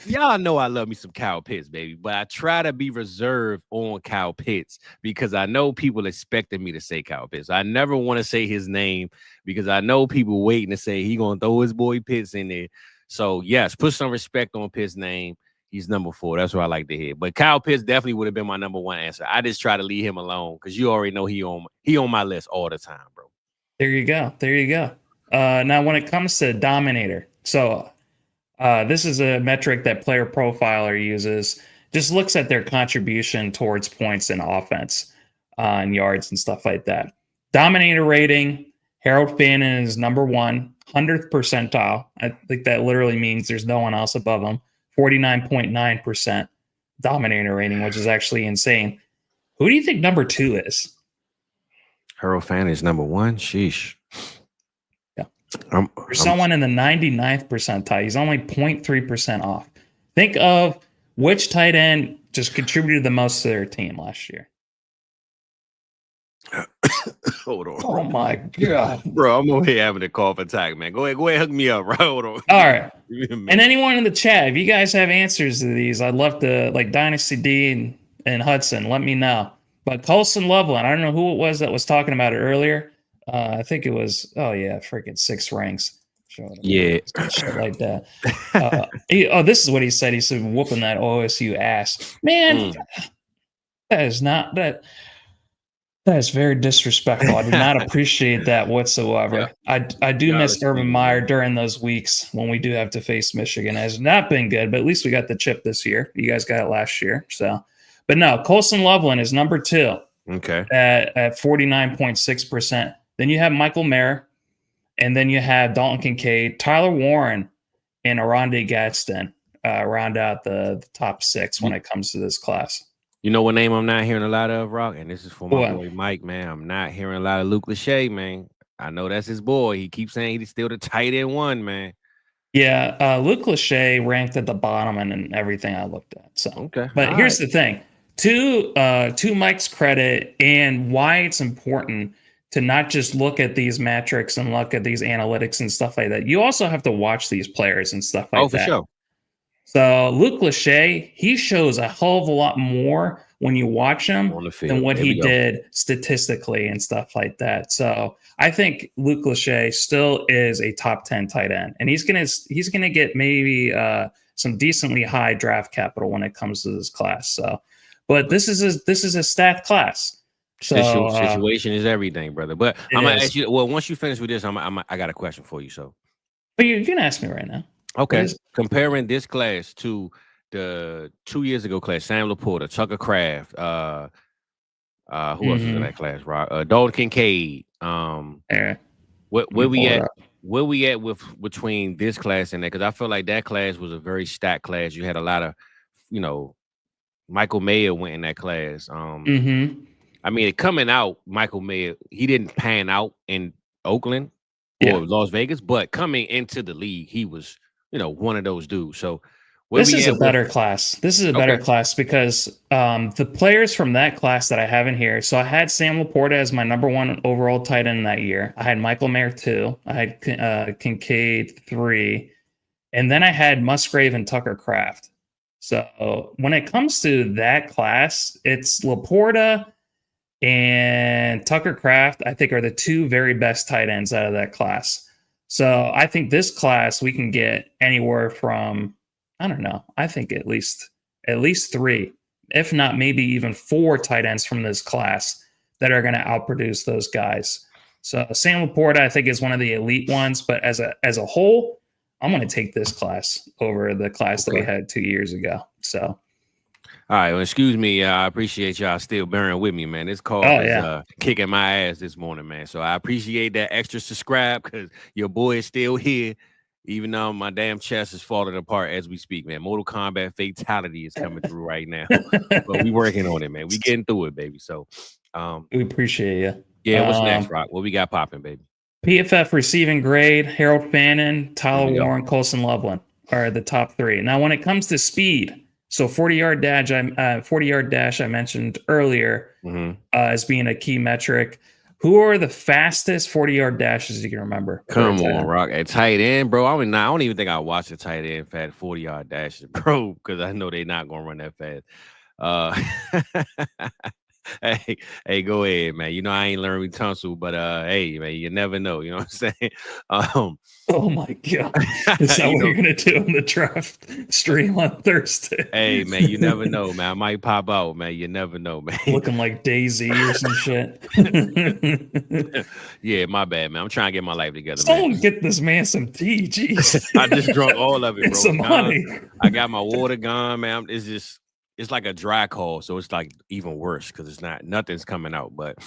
Y'all know I love me some Kyle Pitts, baby, but I try to be reserved on Kyle Pitts because I know people expected me to say Kyle Pitts. I never want to say his name because I know people waiting to say he gonna throw his boy Pitts in there. So yes, put some respect on Pitts' name. He's number 4. That's what I like to hear. But Kyle Pitts definitely would have been my number 1 answer. I just try to leave him alone because you already know he on my list all the time, bro. There you go. Now, when it comes to dominator, so this is a metric that Player Profiler uses. Just looks at their contribution towards points in offense and yards and stuff like that. Dominator rating, Harold Fannin is number 1, 100th percentile. I think that literally means there's no one else above him. 49.9% dominator rating, which is actually insane. Who do you think number 2 is? Harold Fannin is number 1. Sheesh. Yeah. For someone in the 99th percentile, he's only 0.3% off. Think of which tight end just contributed the most to their team last year. Hold on. Oh my God. Bro, I'm over here having a cough attack, man. Go ahead, hook me up, right? Hold on. All right. And anyone in the chat, if you guys have answers to these, I'd love to, like Dynasty D and Hudson, let me know. But Colson Loveland, I don't know who it was that was talking about it earlier. I think it was, freaking 6 ranks. Yeah. Shit like that. This is what he said. He said, whooping that OSU ass. Man, that is not that. That is very disrespectful. I did not appreciate that whatsoever. Yeah. I do miss Urban Meyer during those weeks when we do have to face Michigan. It has not been good, but at least we got the chip this year. You guys got it last year. So, but no, Colson Loveland is number 2. Okay. At 49.6%. Then you have Michael Mayer, and then you have Dalton Kincaid, Tyler Warren, and Aronde Gadsden round out the top 6 when it comes to this class. You know what name I'm not hearing a lot of, Rock? And this is for my boy Mike, man. I'm not hearing a lot of Luke Lachey, man. I know that's his boy. He keeps saying he's still the tight end 1, man. Yeah, Luke Lachey ranked at the bottom and everything I looked at. So okay. But here's the thing. To Mike's credit and why it's important to not just look at these metrics and look at these analytics and stuff like that. You also have to watch these players and stuff like that. Oh, for sure. So Luke Lachey, he shows a hell of a lot more when you watch him than what he did statistically and stuff like that. So I think Luke Lachey still is a top 10 tight end, and he's gonna get maybe some decently high draft capital when it comes to this class. So, but this is a stacked class. So situation is everything, brother. But I'm gonna ask you. Well, once you finish with this, I got a question for you. So, but you can ask me right now. Okay, comparing this class to the 2 years ago class, Sam Laporta, Tucker Kraft, who else was in that class? Right, Dalton Kincaid. Where we at with between this class and that? Because I feel like that class was a very stacked class. You had a lot of, Michael Mayer went in that class. I mean, coming out, Michael Mayer, he didn't pan out in Oakland or Las Vegas, but coming into the league, he was, one of those dudes. So this is a better class. This is a better class because the players from that class that I have in here. So I had Sam Laporta as my number 1 overall tight end that year. I had Michael Mayer 2. I had Kincaid 3. And then I had Musgrave and Tucker Kraft. So when it comes to that class, it's Laporta and Tucker Kraft, I think, are the 2 very best tight ends out of that class. So I think this class we can get anywhere from, I don't know, I think at least 3, if not maybe even 4 tight ends from this class that are going to outproduce those guys. So Sam Laporta, I think, is one of the elite ones, but as a whole, I'm going to take this class over the class that we had 2 years ago. So. All right, well, excuse me. I appreciate y'all still bearing with me, man. This call is kicking my ass this morning, man. So I appreciate that extra subscribe because your boy is still here, even though my damn chest is falling apart as we speak, man. Mortal Kombat fatality is coming through right now. But we working on it, man. We getting through it, baby. So we appreciate you. Yeah, what's next, Rock? What we got popping, baby? PFF receiving grade, Harold Fannin, Tyler Warren, Colson Loveland are the top 3. Now, when it comes to speed, So 40-yard dash, 40-yard dash I mentioned earlier as being a key metric. Who are the fastest 40-yard dashes you can remember? Come on, Rock. At tight end, bro. I don't even think I watched a tight end fat 40-yard dashes, bro, because I know they're not gonna run that fast. Hey, go ahead, man. You know I ain't learned tonsil, but hey, man, you never know. You know what I'm saying? Oh my god, is that what you're gonna do in the draft stream on Thursday? Hey, man, you never know, man. I might pop out, man. You never know, man. Looking like Daisy or some shit. Yeah, my bad, man. I'm trying to get my life together. Someone man. get this man some tea, jeez. I just drunk all of it, bro. Some honey. I got my water gone, man. It's like a dry call, so it's like even worse because nothing's coming out. But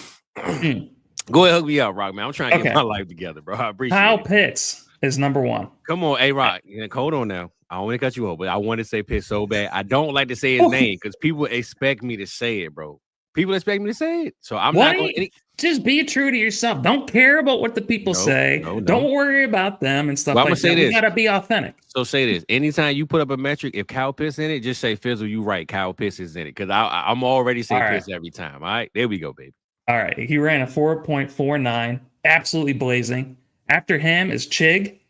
go ahead, hook me up, Rock, man. I'm trying to get my life together, bro. I appreciate Kyle it. Pitts is number one. Come on, hey, Rock. Hold on now. I don't want to cut you off, but I want to say Pitts so bad. I don't like to say his name because people expect me to say it, bro. People expect me to say it, so I'm not going to. Just be true to yourself. Don't care about what the people say. No. Don't worry about them and stuff like that. You gotta be authentic. So say this. Anytime you put up a metric, if Kyle Pitts in it, just say Fizzle, you right. Kyle Pitts is in it. Because I'm already saying Pitts every time. All right. There we go, baby. All right. He ran a 4.49. Absolutely blazing. After him is Chig.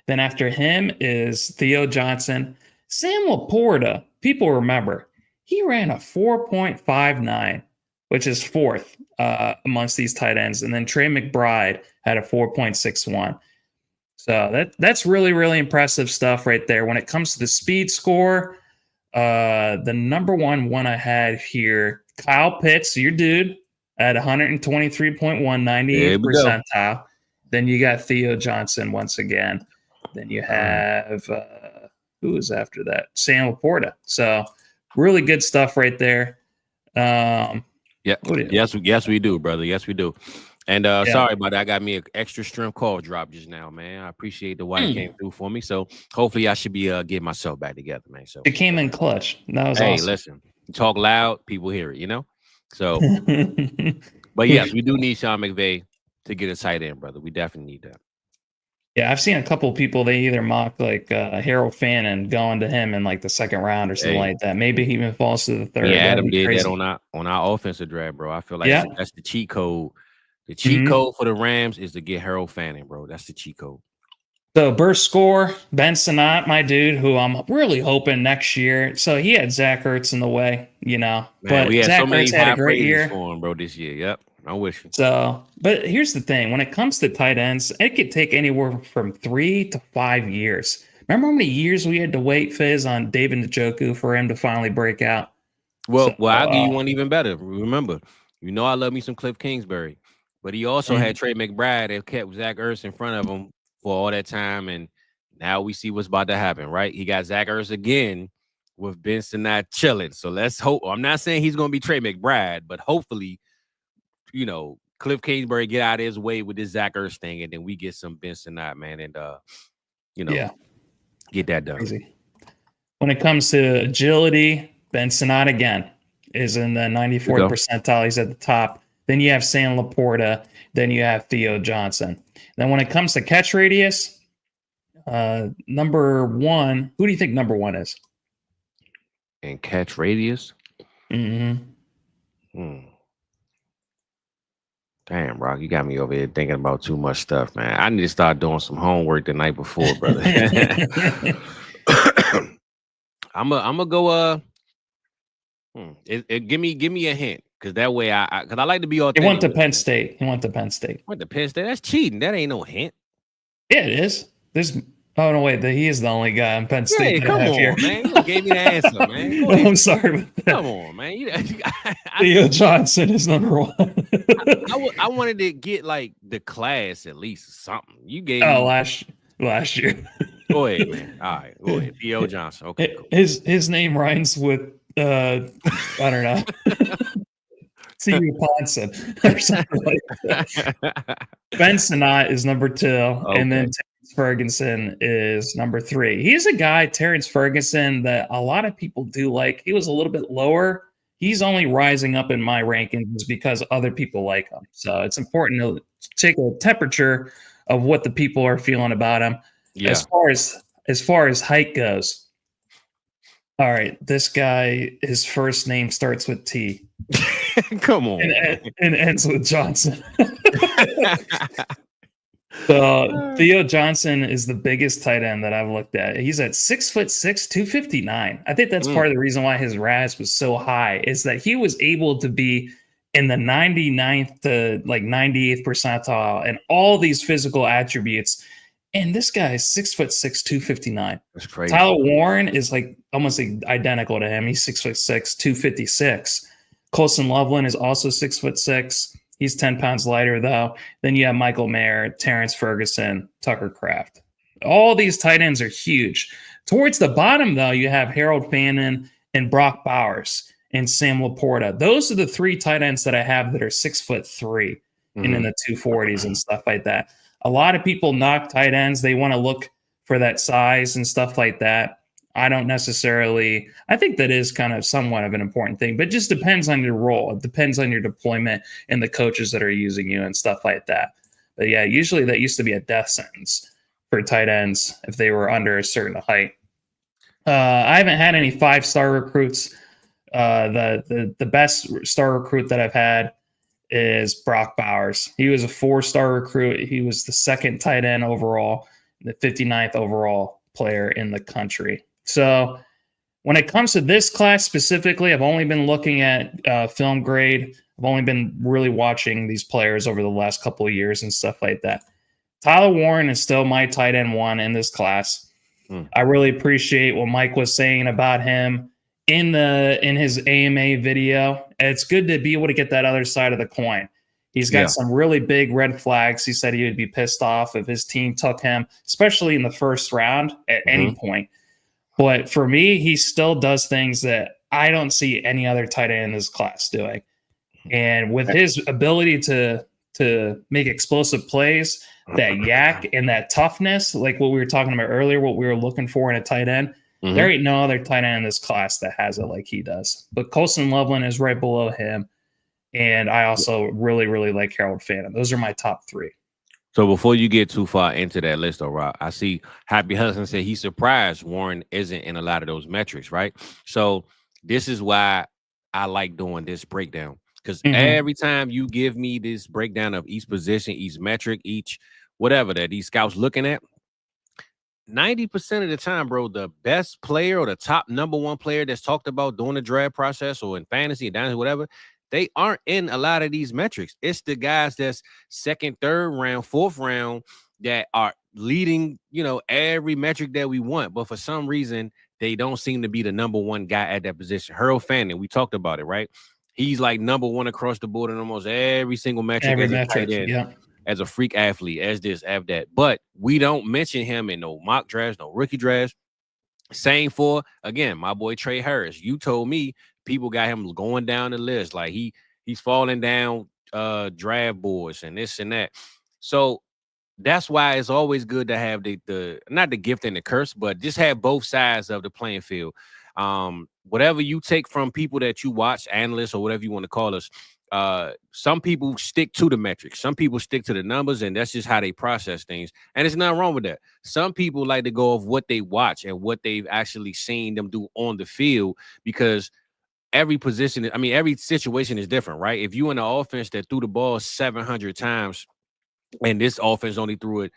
Then after him is Theo Johnson. Sam Laporta, people remember, he ran a 4.59, which is fourth amongst these tight ends. And then Trey McBride had a 4.61. So that's really, really impressive stuff right there. When it comes to the speed score, the number one I had here, Kyle Pitts, your dude, at 123.1, 98th percentile. Then you got Theo Johnson once again. Then you have, who is after that? Sam Laporta. So really good stuff right there. Yeah. Yes, we do, brother. Yes, we do. And sorry about that. I got me an extra strength call drop just now, man. I appreciate the wife came through for me. So hopefully I should be getting myself back together, man. So it came in clutch. That was awesome. Listen, talk loud, people hear it, you know? So but yes, we do need Sean McVay to get a tight end, brother. We definitely need that. Yeah, I've seen a couple of people, they either mock like Harold Fannin going to him in like the second round or something like that. Maybe he even falls to the third. Yeah, Adam did that on our offensive draft, bro. I feel like that's the cheat code. The cheat code for the Rams is to get Harold Fannin, bro. That's the cheat code. So burst score, Ben Sinnott, my dude, who I'm really hoping next year. So he had Zach Ertz in the way, you know. Man, but we had Zach Ertz had a great year for him, bro, this year. Yep. I wish. So, but here's the thing. When it comes to tight ends, it could take anywhere from 3 to 5 years. Remember how many years we had to wait, Fizz, on David Njoku for him to finally break out? Well, I'll give you one even better. Remember, you know I love me some Cliff Kingsbury, but he also had Trey McBride that kept Zach Ertz in front of him for all that time, and now we see what's about to happen, right? He got Zach Ertz again with Ben Sinnott chilling. So let's hope. I'm not saying he's going to be Trey McBride, but hopefully, you know, Cliff Kingsbury get out of his way with this Zach Ertz thing, and then we get some Ben Sinnott, man, and you know, get that done. Crazy. When it comes to agility, Ben Sinnott again is in the 94th percentile. He's at the top. Then you have Sam Laporta. Then you have Theo Johnson. Then when it comes to catch radius, number one, who do you think number one is? And catch radius? Damn, Rock, you got me over here thinking about too much stuff, man. I need to start doing some homework the night before, brother. I'm gonna go. Give me a hint, because that way because I like to be authentic. He went to Penn State. Went to Penn State. That's cheating. That ain't no hint. Yeah, it is. Oh no, wait! He is the only guy in Penn State. Hey, come on, man! You gave me the answer, man. Well, I'm sorry about that. Come on, man. Theo Johnson is number one. I wanted to get like the class at least something. You gave last year. Go ahead, man. All right, go ahead. Theo Johnson. Okay. Cool. His name rhymes with I don't know. C.U. Ponson or something like that. Ben Sinnott is number 2, and then Terrence Ferguson is number 3. He's a guy, Terrence Ferguson, that a lot of people do like. He was a little bit lower. He's only rising up in my rankings because other people like him. So it's important to take a temperature of what the people are feeling about him. Yeah. As far as height goes, All right, this guy, his first name starts with T. Come on. And ends with Johnson. So Theo Johnson is the biggest tight end that I've looked at. He's at 6'6", 259. I think that's part of the reason why his RAS was so high, is that he was able to be in the 99th to like 98th percentile and all these physical attributes. And this guy is 6'6", 259. That's crazy. Tyler Warren is like almost identical to him. He's 6'6", 256. Colson Loveland is also 6'6". He's 10 pounds lighter, though. Then you have Michael Mayer, Terrence Ferguson, Tucker Kraft. All these tight ends are huge. Towards the bottom, though, you have Harold Fannin and Brock Bowers and Sam Laporta. Those are the three tight ends that I have that are 6'3" and in the 240s and stuff like that. A lot of people knock tight ends. They want to look for that size and stuff like that. I don't necessarily. I think that is kind of somewhat of an important thing, but it just depends on your role. It depends on your deployment and the coaches that are using you and stuff like that. But yeah, usually that used to be a death sentence for tight ends if they were under a certain height. I haven't had any 5-star recruits. The best star recruit that I've had is Brock Bowers. He was a 4-star recruit. He was the second tight end overall, the 59th overall player in the country. So when it comes to this class specifically, I've only been looking at film grade. I've only been really watching these players over the last couple of years and stuff like that. Tyler Warren is still my tight end 1 in this class. I really appreciate what Mike was saying about him in his AMA video. It's good to be able to get that other side of the coin. He's got some really big red flags. He said he would be pissed off if his team took him, especially in the first round at any point. But for me, he still does things that I don't see any other tight end in this class doing. And with his ability to make explosive plays, that yak and that toughness, like what we were talking about earlier, what we were looking for in a tight end, there ain't no other tight end in this class that has it like he does. But Colson Loveland is right below him. And I also really, really like Harold Fannin. Those are my top 3. So before you get too far into that list, though, Rob, I see Happy Hudson said he's surprised Warren isn't in a lot of those metrics, right? So this is why I like doing this breakdown. Because every time you give me this breakdown of each position, each metric, each whatever that these scouts looking at, 90% of the time, bro, the best player or the top number 1 player that's talked about during the draft process or in fantasy, dynasty, whatever, they aren't in a lot of these metrics. It's the guys that's 2nd, 3rd round, 4th round that are leading, every metric that we want. But for some reason, they don't seem to be the number 1 guy at that position. Harold Fannin, we talked about it, right? He's like number 1 across the board in almost every single metric. As a freak athlete, as this, as that. But we don't mention him in no mock drafts, no rookie drafts. Same for, again, my boy Trey Harris. You told me people got him going down the list. Like he's falling down draft boards and this and that. So that's why it's always good to have the not the gift and the curse, but just have both sides of the playing field. Whatever you take from people that you watch, analysts or whatever you want to call us, some people stick to the metrics. Some people stick to the numbers, and that's just how they process things. And there's nothing wrong with that. Some people like to go off what they watch and what they've actually seen them do on the field, because every position, every situation is different, right? If you in an offense that threw the ball 700 times and this offense only threw it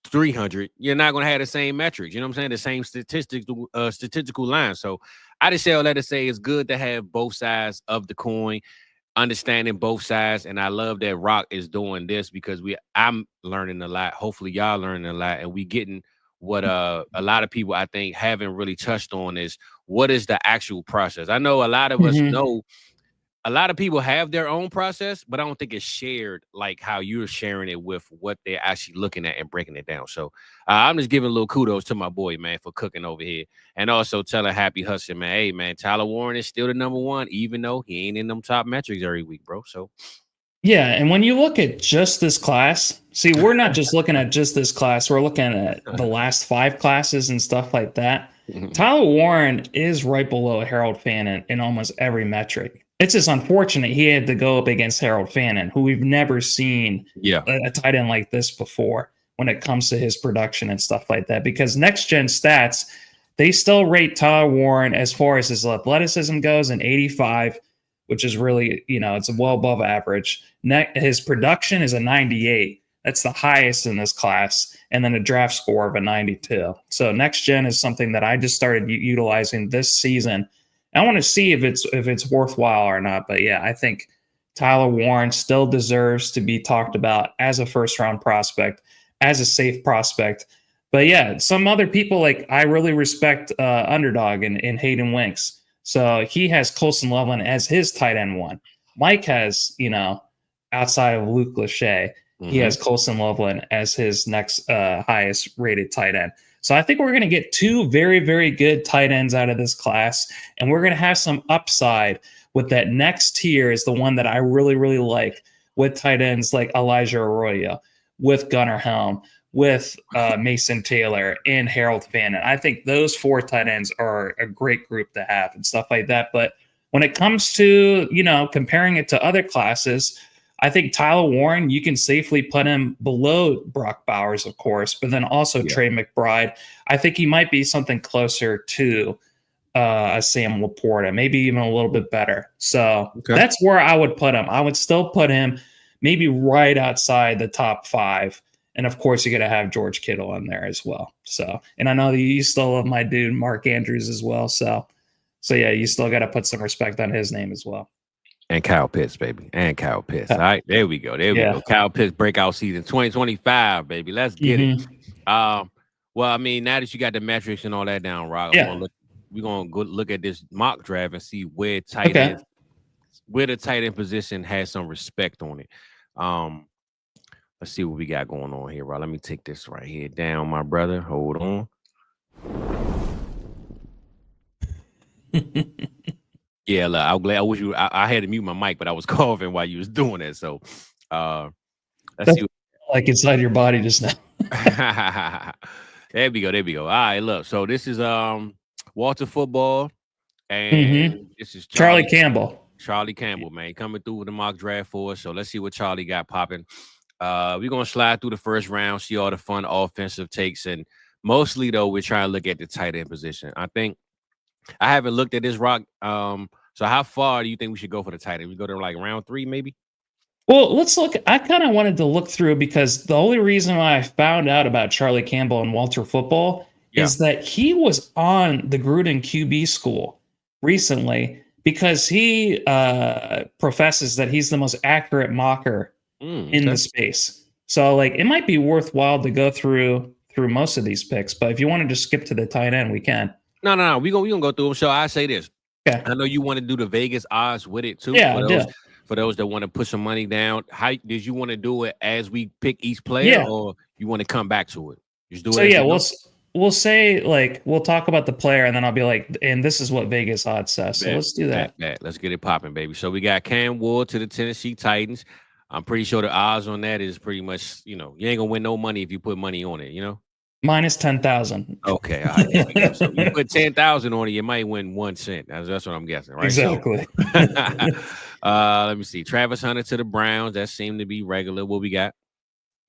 300, you're not going to have the same metrics. You know what I'm saying? The same statistical line. So I just say all that to say it's good to have both sides of the coin, understanding both sides. And I love that Rock is doing this because I'm learning a lot. Hopefully y'all learning a lot, and we getting what a lot of people I think haven't really touched on is what is the actual process. I know a lot of us know a lot of people have their own process, but I don't think it's shared like how you're sharing it with what they're actually looking at and breaking it down. So I'm just giving a little kudos to my boy, man, for cooking over here. And also telling Happy Hudson, man, hey, man, Tyler Warren is still the number 1, even though he ain't in them top metrics every week, bro. So yeah, and when you look at just this class, see, we're not just looking at just this class. We're looking at the last 5 classes and stuff like that. Tyler Warren is right below Harold Fannin in almost every metric. It's just unfortunate he had to go up against Harold Fannin, who we've never seen a tight end like this before when it comes to his production and stuff like that. Because Next Gen Stats they still rate Tyler Warren as far as his athleticism goes an 85, which is really, it's well above average. His production is a 98. That's the highest in this class. And then a draft score of a 92. So next gen is something that I just started utilizing this season. I want to see if it's worthwhile or not. But yeah, I think Tyler Warren still deserves to be talked about as a first round prospect, as a safe prospect. But yeah, some other people, like, I really respect Underdog and Hayden Winks. So he has Colson Loveland as his tight end 1. Mike has, outside of Luke Lachey, he has Colson Loveland as his next highest rated tight end. So I think we're going to get 2 very, very good tight ends out of this class. And we're going to have some upside with that next tier is the one that I really, really like, with tight ends like Elijah Arroyo, with Gunnar Helm, with Mason Taylor and Harold Fannin. I think those 4 tight ends are a great group to have and stuff like that. But when it comes to, comparing it to other classes, I think Tyler Warren, you can safely put him below Brock Bowers, of course, but then also Trey McBride. I think he might be something closer to a Sam Laporta, maybe even a little bit better. So that's where I would put him. I would still put him maybe right outside the top 5. And of course, you're going to have George Kittle in there as well. So, and I know that you still love my dude, Mark Andrews, as well. So yeah, you still got to put some respect on his name as well. And Kyle Pitts, baby. And Kyle Pitts. All right, there we go. There we go. Kyle Pitts breakout season 2025, baby. Let's get it. Well, I mean, now that you got the metrics and all that down, Rock, we're going to go look at this mock draft and see where where the tight end position has some respect on it. Let's see what we got going on here, Rob. Let me take this right here down, my brother. Hold on. Yeah, look, I'm glad. I wish I had to mute my mic, but I was coughing while you was doing it. So, let's see. Like inside your body just now. There we go. All right, look. So this is Walter Football, and this is Charlie Campbell. Charlie Campbell, man, coming through with the mock draft for us. So let's see what Charlie got popping. We're gonna slide through the first round, see all the fun offensive takes, and mostly though, we're trying to look at the tight end position. I think I haven't looked at this, Rock. So how far do you think we should go for the tight end? We go to like round 3, maybe? Well, let's look. I kind of wanted to look through because the only reason why I found out about Charlie Campbell and Walter Football is that he was on the Gruden QB school recently because he professes that he's the most accurate mocker in the space. So like it might be worthwhile to go through most of these picks, but if you want to just skip to the tight end, we can. No. We gonna go through them. So I say this. Okay. I know you want to do the Vegas odds with it too. Yeah, for those that want to put some money down. How did you want to do it as we pick each player, or you want to come back to it? Just do it. So yeah, we'll say like we'll talk about the player, and then I'll be like, and this is what Vegas odds says. So let's do that. Let's get it popping, baby. So we got Cam Ward to the Tennessee Titans. I'm pretty sure the odds on that is pretty much, you ain't gonna win no money if you put money on it, Minus 10,000. Okay, all right, so you put 10,000 on it, you might win 1 cent. That's what I'm guessing, right? Exactly. So, let me see. Travis Hunter to the Browns. That seemed to be regular. What we got?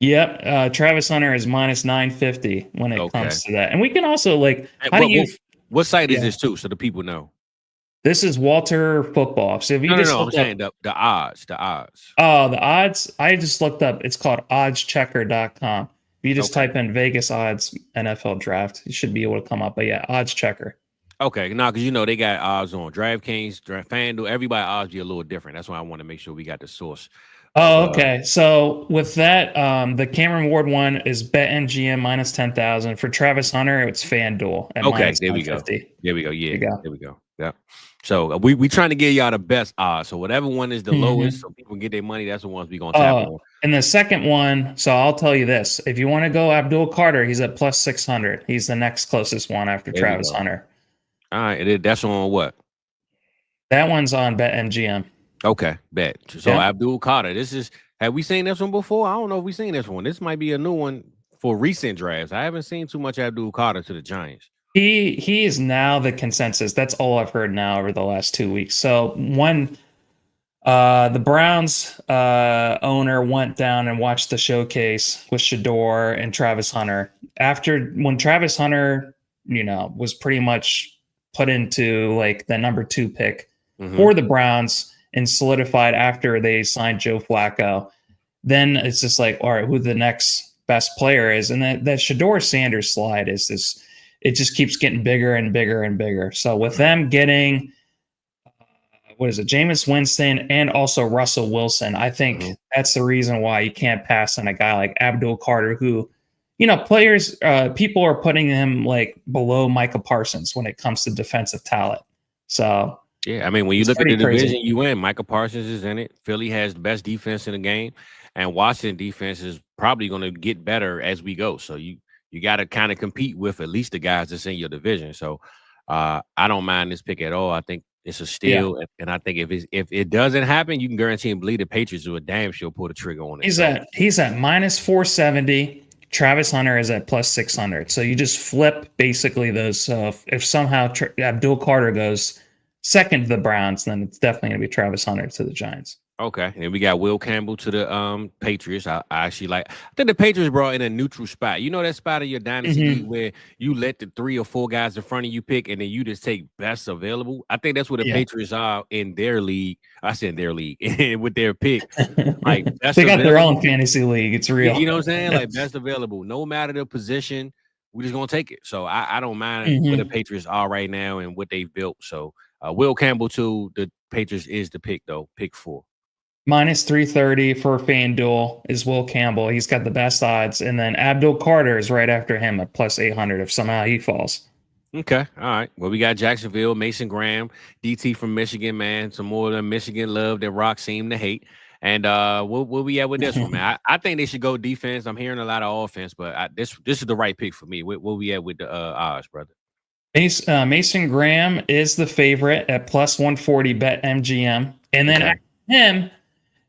Yep. Travis Hunter is minus 950 when it comes to that. And we can also what site is this too, so the people know? This is Walter Football. So if you I'm saying the odds. Oh, the odds. I just looked up. It's called oddschecker.com. If you just type in Vegas odds NFL draft, you should be able to come up. But yeah, odds checker. Okay, because they got odds on DraftKings, FanDuel. Everybody odds be a little different. That's why I want to make sure we got the source. Oh, okay. So with that, the Cameron Ward one is BetMGM minus 10,000. For Travis Hunter, it's FanDuel at minus there we go. 950. There we go. Yeah, there we go. Yeah. So we trying to give y'all the best odds. So whatever one is the lowest, so people get their money, that's the ones we gonna tap on. And the second one, so I'll tell you this: if you want to go Abdul Carter, he's at plus 600. He's the next closest one after Travis Hunter. All right, that's on what? That one's on BetMGM. Okay, bet. So Abdul Carter, have we seen this one before? I don't know if we've seen this one. This might be a new one for recent drafts. I haven't seen too much Abdul Carter to the Giants. He is now the consensus. That's all I've heard now over the last 2 weeks. So when the Browns owner went down and watched the showcase with Shador and Travis Hunter, when Travis Hunter was pretty much put into like the number 2 pick for the Browns and solidified after they signed Joe Flacco. Then it's just like, all right, who the next best player is. And that Shedeur Sanders slide is this, it just keeps getting bigger and bigger and bigger. So with them getting, Jameis Winston and also Russell Wilson, I think that's the reason why you can't pass on a guy like Abdul Carter, who, people are putting him like below Micah Parsons when it comes to defensive talent. So yeah, I mean, when you look at the division you win, Micah Parsons is in it. Philly has the best defense in the game, and Washington defense is probably going to get better as we go. So you got to kind of compete with at least the guys that's in your division. So I don't mind this pick at all. I think it's a steal, and I think if it doesn't happen, you can guarantee and believe the Patriots will damn sure pull the trigger on it. He's at minus 470. Travis Hunter is at plus 600. So you just flip basically those. So if somehow Abdul Carter goes second to the Browns, then it's definitely going to be Travis Hunter to the Giants. Okay, and we got Will Campbell to the Patriots. I think the Patriots brought in a neutral spot. You know that spot in your dynasty league where you let the 3 or 4 guys in front of you pick, and then you just take best available. I think that's what the Patriots are in their league. I said in their league with their pick. Like they got their own fantasy league. It's real. You know what I'm saying? Like best available, no matter the position, we're just gonna take it. So I don't mind where the Patriots are right now and what they've built. So Will Campbell to the Patriots is the pick though, pick 4. Minus 330 for FanDuel is Will Campbell. He's got the best odds. And then Abdul Carter is right after him at plus 800 if somehow he falls. Okay. All right. Well, we got Jacksonville, Mason Graham, DT from Michigan, man. Some more of the Michigan love that Rock seemed to hate. And where we at with this one, man? I think they should go defense. I'm hearing a lot of offense, but this is the right pick for me. Where we at with the odds, brother? Mason Graham is the favorite at plus 140 bet MGM. And then after him,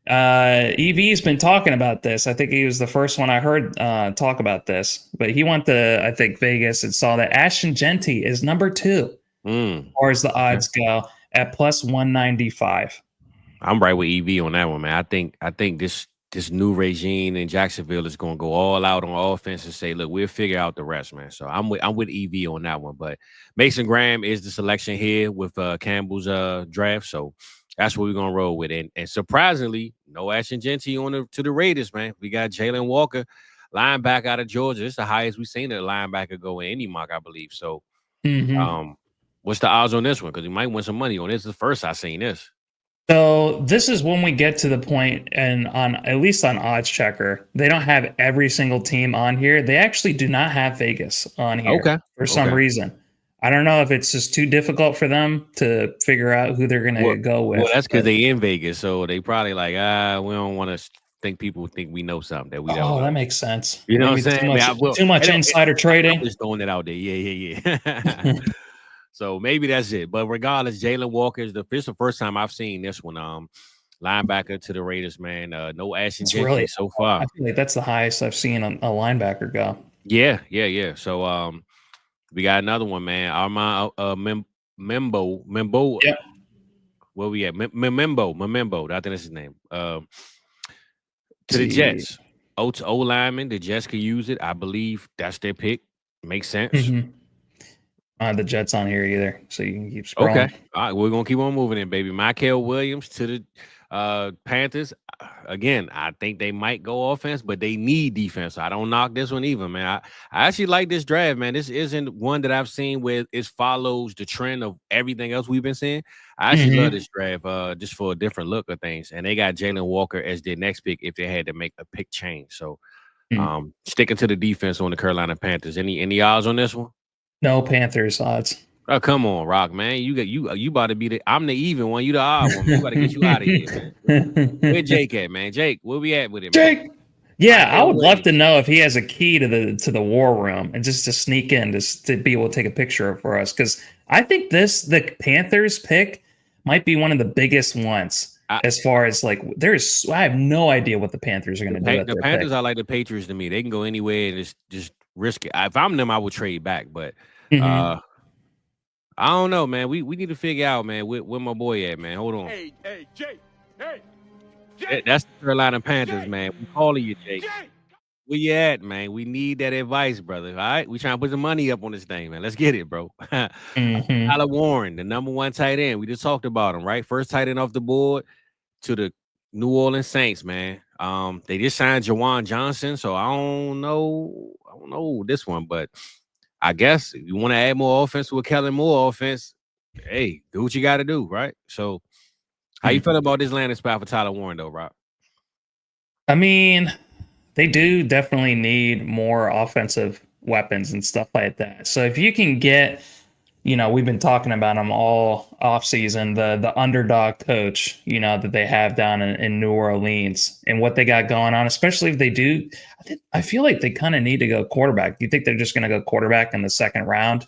EV's been talking about this. I think he was the first one I heard talk about this, but he went to, I think, Vegas and saw that Ashton Genty is number 2 as far as the odds go at plus 195. I'm right with EV on that one, man. I think this new regime in Jacksonville is going to go all out on offense and say, look, we'll figure out the rest, man. So I'm with EV on that one. But Mason Graham is the selection here with Campbell's draft. So that's what we're gonna roll with. And surprisingly, no Ashton Genty to the Raiders, man. We got Jalen Walker, linebacker out of Georgia. It's the highest we've seen a linebacker go in any mock, I believe. So what's the odds on this one? Because he might win some money on this. This is the first I've seen this. So this is when we get to the point, and at least on Odds Checker, they don't have every single team on here. They actually do not have Vegas on here for some reason. I don't know if it's just too difficult for them to figure out who they're going to go with. Well, that's because they in Vegas, so they probably like, we don't want to think people think we know something that we don't know. That makes sense. You know what I'm saying? Too much insider trading. I'm just throwing it out there. Yeah. So maybe that's it. But regardless, Jalen Walker is this is the first time I've seen this one. Linebacker to the Raiders, man. No Ashton Genty so far. I feel like that's the highest I've seen a linebacker go. Yeah. So we got another one, man. Armand Membo. Yep. Where we at? Membo. I think that's his name. To the Jets. O lineman. The Jets could use it. I believe that's their pick. Makes sense. The Jets on here either, so you can keep scrolling. Okay. All right, we're gonna keep on moving in, baby. Michael Williams to the Panthers. Again, I think they might go offense, but they need defense. So I don't knock this one either, man. I actually like this draft, man. This isn't one that I've seen where it follows the trend of everything else we've been seeing. I actually love this draft just for a different look of things. And they got Jalen Walker as their next pick if they had to make a pick change. So sticking to the defense on the Carolina Panthers. Any odds on this one? No Panthers odds. Oh, come on, Rock, man. You about to be I'm the even one. You the odd one. We got to get you out of here, man. Where Jake at, man? Jake, where we at with him? Jake. Man? Yeah, I would love to know if he has a key to the war room and just to sneak in to be able to take a picture for us, because I think the Panthers pick might be one of the biggest ones as far as like I have no idea what the Panthers are going to do. The Panthers are like the Patriots to me. They can go anywhere and just risk it. If I'm them, I would trade back, but I don't know, man. We need to figure out, man, where my boy at, man. Hold on. Hey, Jake. Hey, Jake. That's the Carolina Panthers, Jake. Man. We calling you, Jake. Where you at, man? We need that advice, brother. All right, we trying to put the money up on this thing, man. Let's get it, bro. Hmm. Tyler Warren, the number one tight end. We just talked about him, right? First tight end off the board to the New Orleans Saints, man. They just signed Jawan Johnson, so I don't know this one, but I guess if you want to add more offense with Kellen Moore offense, hey, do what you got to do, right? So, how you feel about this landing spot for Tyler Warren, though, Rob? I mean, they do definitely need more offensive weapons and stuff like that. So if you can get, we've been talking about them all offseason, the underdog coach, that they have down in New Orleans and what they got going on, especially if they do. I feel like they kind of need to go quarterback. Do you think they're just going to go quarterback in the second round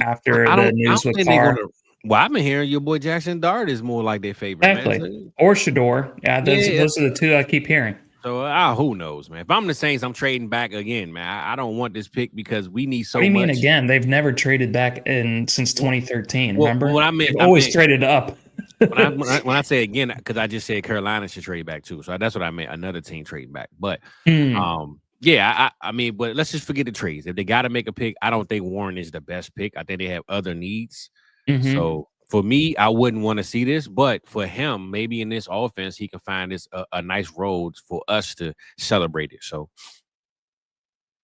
after the news with Carr? Well, I've been hearing your boy Jackson Dart is more like their favorite, Exactly. man. Or Shador. Yeah, those are the two I keep hearing. So who knows, man? If I'm the Saints, I'm trading back again, man. I don't want this pick because we need so much. What do you mean again? They've never traded back since 2013. Remember? What I meant, they've always traded up. when I say again, because I just said Carolina should trade back too. So that's what I meant. Another team trading back. But yeah, I mean, but let's just forget the trades. If they got to make a pick, I don't think Warren is the best pick. I think they have other needs. Mm-hmm. So for me, I wouldn't want to see this, but for him, maybe in this offense, he can find this a nice road for us to celebrate it. So,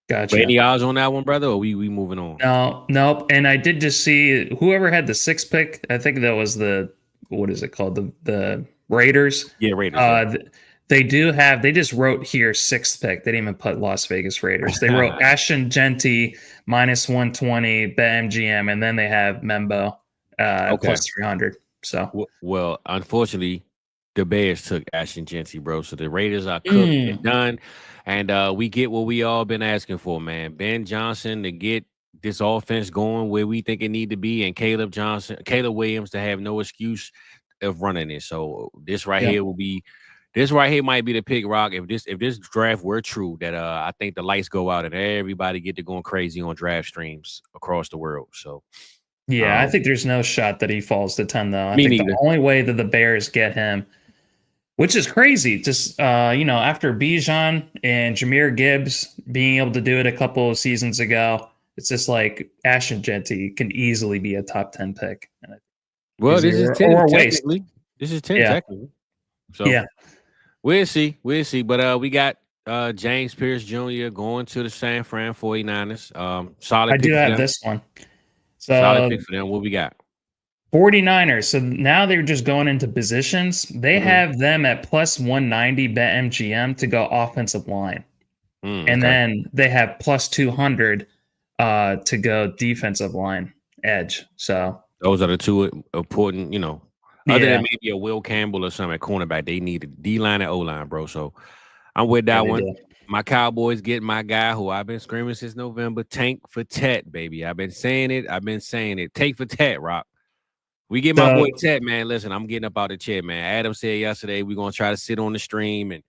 gotcha. Any odds on that one, brother? Or we moving on? No, nope. And I did just see whoever had the sixth pick. I think that was what is it called? The Raiders. Yeah, Raiders. They just wrote here sixth pick. They didn't even put Las Vegas Raiders. They wrote Ashton Genty minus 120 BetMGM, and then they have Membo. Plus 300. So well, unfortunately, the Bears took Ashton Genty, bro. So the Raiders are cooked and done, and we get what we all been asking for, man. Ben Johnson to get this offense going where we think it need to be, and Caleb Williams to have no excuse of running it. So this right here might be the pick, Rock. If this draft were true, that I think the lights go out and everybody get to going crazy on draft streams across the world. So. Yeah, I think there's no shot that he falls to 10, though. I think the only way that the Bears get him, which is crazy, just after Bijan and Jahmyr Gibbs being able to do it a couple of seasons ago, it's just like Ashton Genty can easily be a top 10 pick. Well, this is 10 technically. This is 10 technically. So yeah, we'll see. But we got James Pierce Jr. going to the San Fran 49ers. Solid. I do have this one. So, solid pick for them. What we got? 49ers. So now they're just going into positions. They have them at plus 190 BetMGM to go offensive line. And then they have plus 200 to go defensive line edge. So those are the two important, other than maybe a Will Campbell or something at cornerback, they need a D-line and O-line, bro. So I'm with that one. My Cowboys get my guy who I've been screaming since November, Tank for Tet, baby. I've been saying it. Take for Tet, Rock. We get my boy Tet, man. Listen, I'm getting up out of the chair, man. Adam said yesterday we're going to try to sit on the stream. And,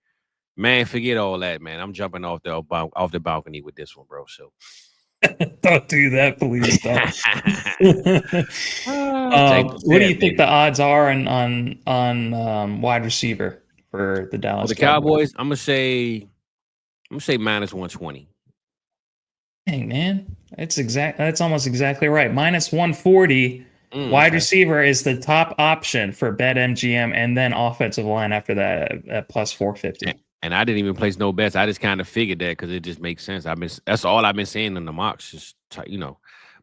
man, forget all that, man. I'm jumping off the balcony with this one, bro. So don't do that, please. What do you think the odds are on wide receiver for the Dallas Cowboys? I'm gonna say minus 120. Dang, man, that's almost exactly right. Minus 140. Wide receiver is the top option for BetMGM, and then offensive line after that at plus 450. And I didn't even place no bets. I just kind of figured that because it just makes sense. That's all I've been seeing in the mocks. Just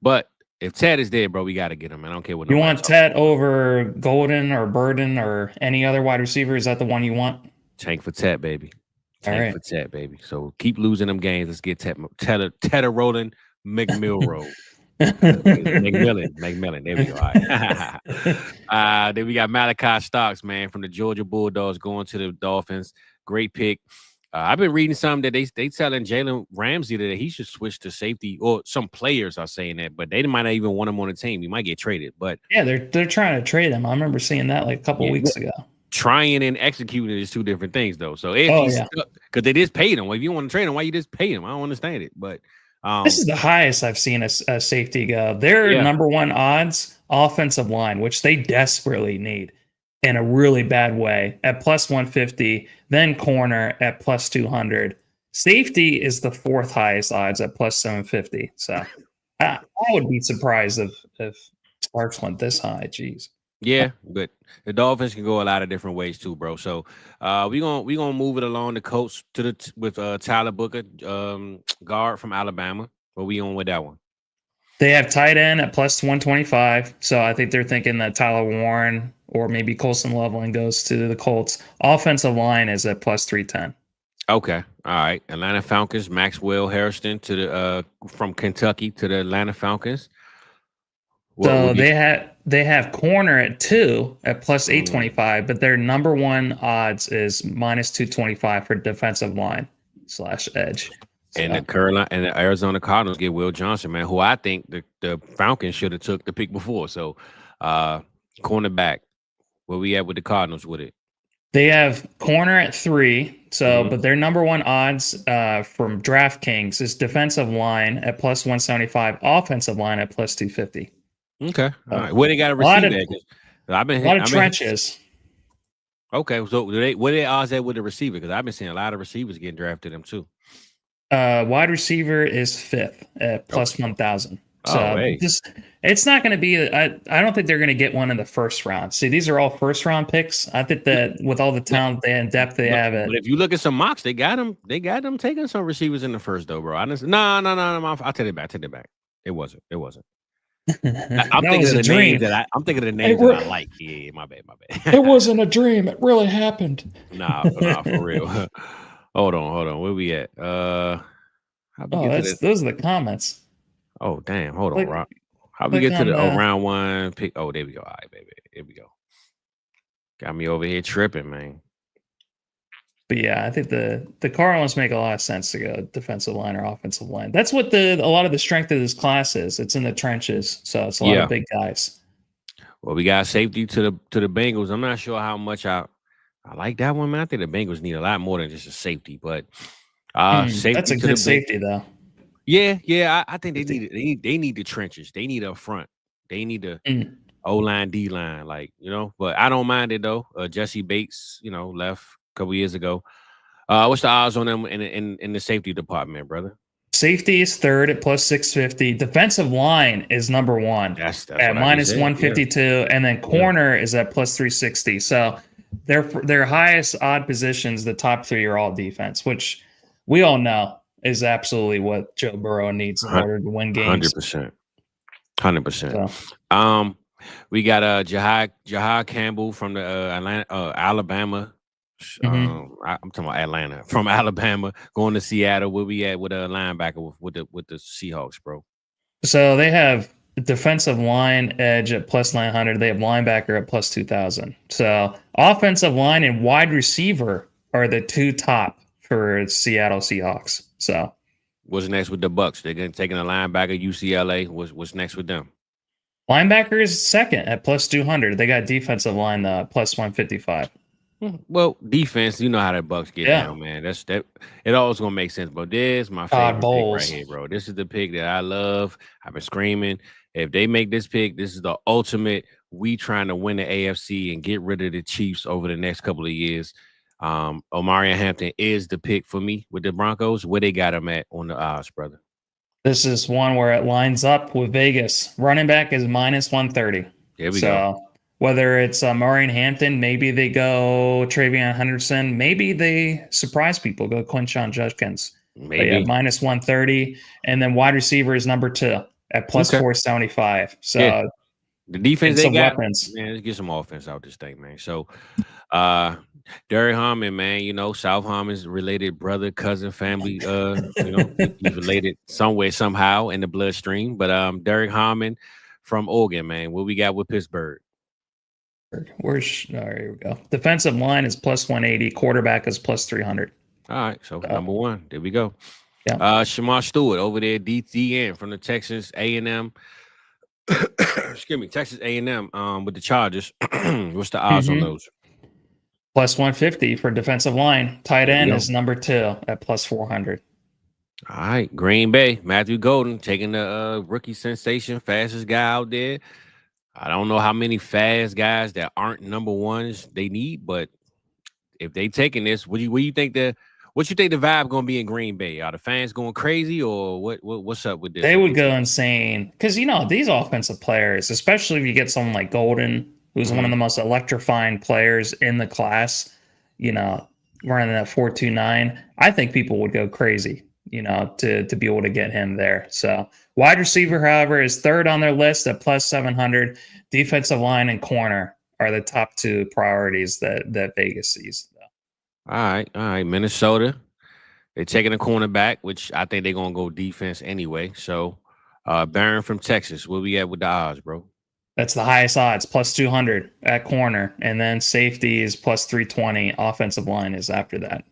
But if Ted is there, bro, we got to get him. I don't care what. You want Ted over Golden or Burden or any other wide receiver? Is that the one you want? Tank for Ted, baby. Tank for Ted, baby. So keep losing them games. Let's get Ted rolling. McMilrow. McMillan. There we go. All right. Then we got Malachi Stocks, man, from the Georgia Bulldogs going to the Dolphins. Great pick. I've been reading something that they telling Jalen Ramsey that he should switch to safety, or some players are saying that, but they might not even want him on the team. He might get traded. But yeah, they're trying to trade him. I remember seeing that like a couple weeks ago. Trying and executing is two different things, though. So if he's stuck, because they just paid him. Well, if you want to trade him, why you just pay him? I don't understand it. But this is the highest I've seen a safety go. Their number one odds offensive line, which they desperately need in a really bad way, at plus 150. Then corner at plus 200, Safety is the fourth highest odds at plus 750. So I would be surprised if Sparks went this high. Jeez. Yeah, but the Dolphins can go a lot of different ways too, bro. So we gonna move it along the coast to with Tyler Booker, guard from Alabama. What we on with that one? They have tight end at plus 125. So I think they're thinking that Tyler Warren or maybe Colson Loveland goes to the Colts. Offensive line is at plus 310. Okay. All right. Atlanta Falcons, Maxwell Harrison to the from Kentucky to the Atlanta Falcons. So they have corner at 2 at plus 825, but their number one odds is minus 225 for defensive line / edge. So. And the Arizona Cardinals get Will Johnson, man, who I think the Falcons should have took the pick before. So cornerback, where we at with the Cardinals with it? They have corner at 3. So, but their number one odds from DraftKings is defensive line at plus 175, offensive line at plus 250. Okay. All right. Where they got to receive that? A lot of trenches. Okay. So what are their odds at with the receiver? Because I've been seeing a lot of receivers getting drafted them too. Wide receiver is 5th at plus 1,000. So it's not going to be. I don't think they're going to get one in the first round. See, these are all first round picks. I think that with all the talent and depth they have, but if you look at some mocks, they got them. They got them taking some receivers in the first, though, bro. No. I'll take it back. It wasn't. I'm thinking of the names that I like. Yeah, my bad. It wasn't a dream. It really happened. Nah, for real. Hold on. Where we at? Those are the comments. Oh, damn. Hold on, Rob. How we get to the round one pick? Oh, there we go. All right, baby. Here we go. Got me over here tripping, man. But yeah, I think the Cardinals make a lot of sense to go defensive line or offensive line. That's what a lot of the strength of this class is. It's in the trenches, so it's a lot of big guys. Well, we got safety to the Bengals. I'm not sure how much I like that one, man. I think the Bengals need a lot more than just a safety, but safety that's a good safety though. Yeah. I think they need the trenches. They need up front. They need the O-line, D-line, but I don't mind it though. Jesse Bates, left a couple years ago. What's the odds on them in the safety department, brother? Safety is 3rd at plus 650. Defensive line is number 1 that's at minus 152, and then corner is at plus 360. So their highest odd positions, the top 3 are all defense, which we all know is absolutely what Joe Burrow needs in order to win games. 100%. So. We got Jahad Campbell from the Alabama. I'm talking about Atlanta, from Alabama, going to Seattle. Where we at with a linebacker with the Seahawks, bro? So they have defensive line edge at plus 900. They have linebacker at plus 2,000. So offensive line and wide receiver are the 2 top for Seattle Seahawks. So what's next with the Bucks? They're taking a linebacker. UCLA. What's next with them? Linebacker is 2nd at plus 200. They got defensive line plus 155. Well, defense, you know how the Bucks get down, man. That's that. It always gonna make sense. But this is my favorite pick right here, bro. This is the pick that I love. I've been screaming. If they make this pick, this is the ultimate. We trying to win the AFC and get rid of the Chiefs over the next couple of years. Omarion Hampton is the pick for me with the Broncos. Where they got him at on the odds, brother? This is one where it lines up with Vegas. Running back is minus 130. There we go. Whether it's Omarion Hampton, maybe they go Travion Henderson, maybe they surprise people, go Quinshon Judkins. Maybe minus 130, and then wide receiver is number 2 at plus 475. So the defense they got, weapons. Man, let's get some offense out this thing, man. So Derek Harmon, man, South Harmon's related brother, cousin, family, he's related somewhere, somehow in the bloodstream. But Derek Harmon from Oregon, man. What we got with Pittsburgh? Here we go. Defensive line is plus 180. Quarterback is plus 300. All right, so number 1. There we go. Yeah. Shamar Stewart over there, DTN from the Texas A&M. Excuse me, Texas A&M with the Chargers. What's the odds on those? Plus 150 for defensive line. Tight end is number 2 at plus 400. All right, Green Bay, Matthew Golden taking the rookie sensation, fastest guy out there. I don't know how many fast guys that aren't number 1s they need, but if they taking this, what do you think what you think the vibe gonna be in Green Bay? Are the fans going crazy, or what's up with this? They would go insane because these offensive players, especially if you get someone like Golden, who's one of the most electrifying players in the class. Running that 4.29, I think people would go crazy. To be able to get him there. So wide receiver, however, is third on their list at plus 700. Defensive line and corner are the top two priorities that Vegas sees. All right. Minnesota, they're taking a cornerback, which I think they're gonna go defense anyway. So, Barron from Texas, where we at with the odds, bro? That's the highest odds, plus 200 at corner, and then safety is plus 320. Offensive line is after that.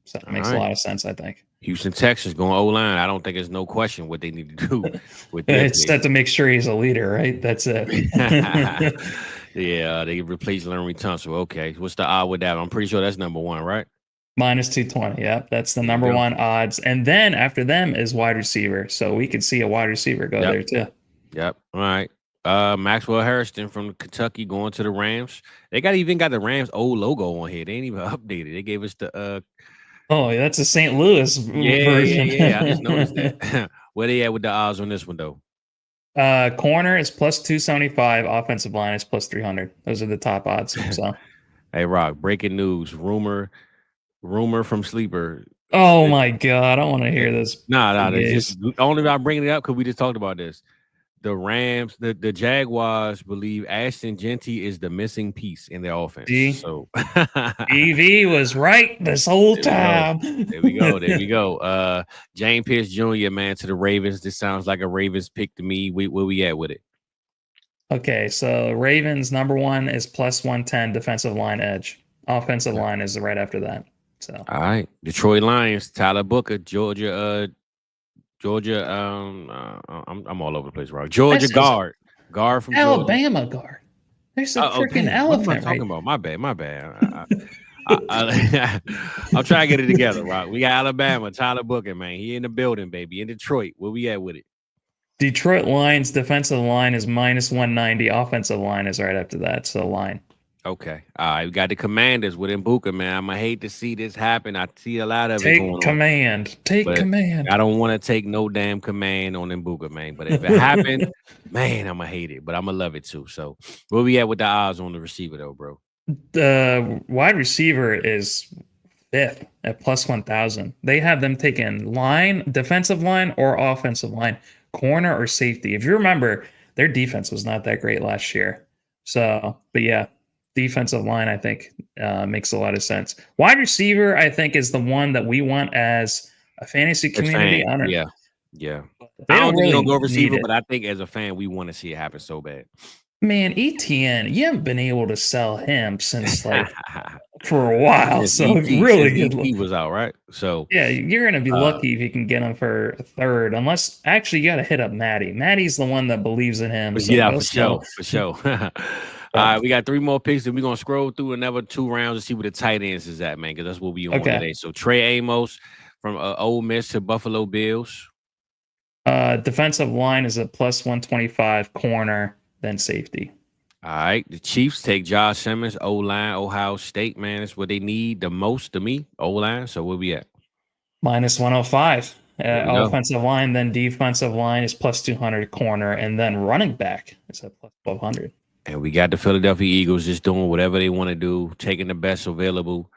So it makes a lot of sense, I think. Houston, Texas, going O-line. I don't think there's no question what they need to do with it's set to make sure he's a leader, right? That's it. Yeah, they replaced Larry Tunsil. Okay, what's the odd with that? I'm pretty sure that's number one, right? Minus 220. Yeah, that's the number one odds. And then after them is wide receiver. So we could see a wide receiver go there too. Yep. All right. Maxwell Harrison from Kentucky going to the Rams. They even got the Rams old logo on here. They ain't even updated. They gave us the oh, that's a St. Louis version. Yeah. I just noticed that. Where they at with the odds on this one though? Corner is plus 275. Offensive line is plus 300. Those are the top odds. So, hey, Rock, breaking news. Rumor from Sleeper. Oh my God, I don't want to hear this. Nah. Just only about bringing it up because we just talked about this. The Rams, the Jaguars believe Ashton Genty is the missing piece in their offense. So EV was right this whole time. There we go. James Pierce Jr., man, to the Ravens. This sounds like a Ravens pick to me. Where we at with it? Okay, so Ravens number one is plus 110 defensive line edge. Offensive line is right after that. So all right, Detroit Lions, Tyler Booker, Georgia. I'm all over the place, right? Georgia guard from Alabama Georgia. guard. There's a freaking elephant. What am I talking about? My bad. I'll try to get it together, Rock. We got Alabama, Tyler Booker, man. He in the building, baby. In Detroit. Where we at with it? Detroit Lions defensive line is minus 190. Offensive line is right after that. So line. Okay. All right. We got the Commanders with Mbuka, man. I'm going to hate to see this happen. I see a lot of it going on. Take command. I don't want to take no damn command on Mbuka, man. But if it happened, man, I'm going to hate it. But I'm going to love it too. So where we at with the odds on the receiver, though, bro? The wide receiver is fifth at plus 1,000. They have them taking line, defensive line, or offensive line, corner or safety. If you remember, their defense was not that great last year. So, but yeah. Defensive line, I think, makes a lot of sense. Wide receiver, I think, is the one that we want as a fantasy community. Yeah. I don't really go receiver, but I think as a fan, we want to see it happen so bad. Man, ETN, you haven't been able to sell him since for a while. So really good. He was out, right? So yeah, you're gonna be lucky if you can get him for a third. Unless actually you got to hit up Maddie. Maddie's the one that believes in him. Yeah, for sure. All right, we got 3 more picks, and we're going to scroll through another 2 rounds and see where the tight ends is at, man, because that's what we on today. So, Trey Amos from Ole Miss to Buffalo Bills. Defensive line is at plus 125, corner, then safety. All right, the Chiefs take Josh Simmons, O-line, Ohio State, man. That's what they need the most to me, O-line. So, where we at? Minus 105. Offensive line, then defensive line is plus 200, corner, and then running back is at plus 1,200. And we got the Philadelphia Eagles just doing whatever they want to do, taking the best available.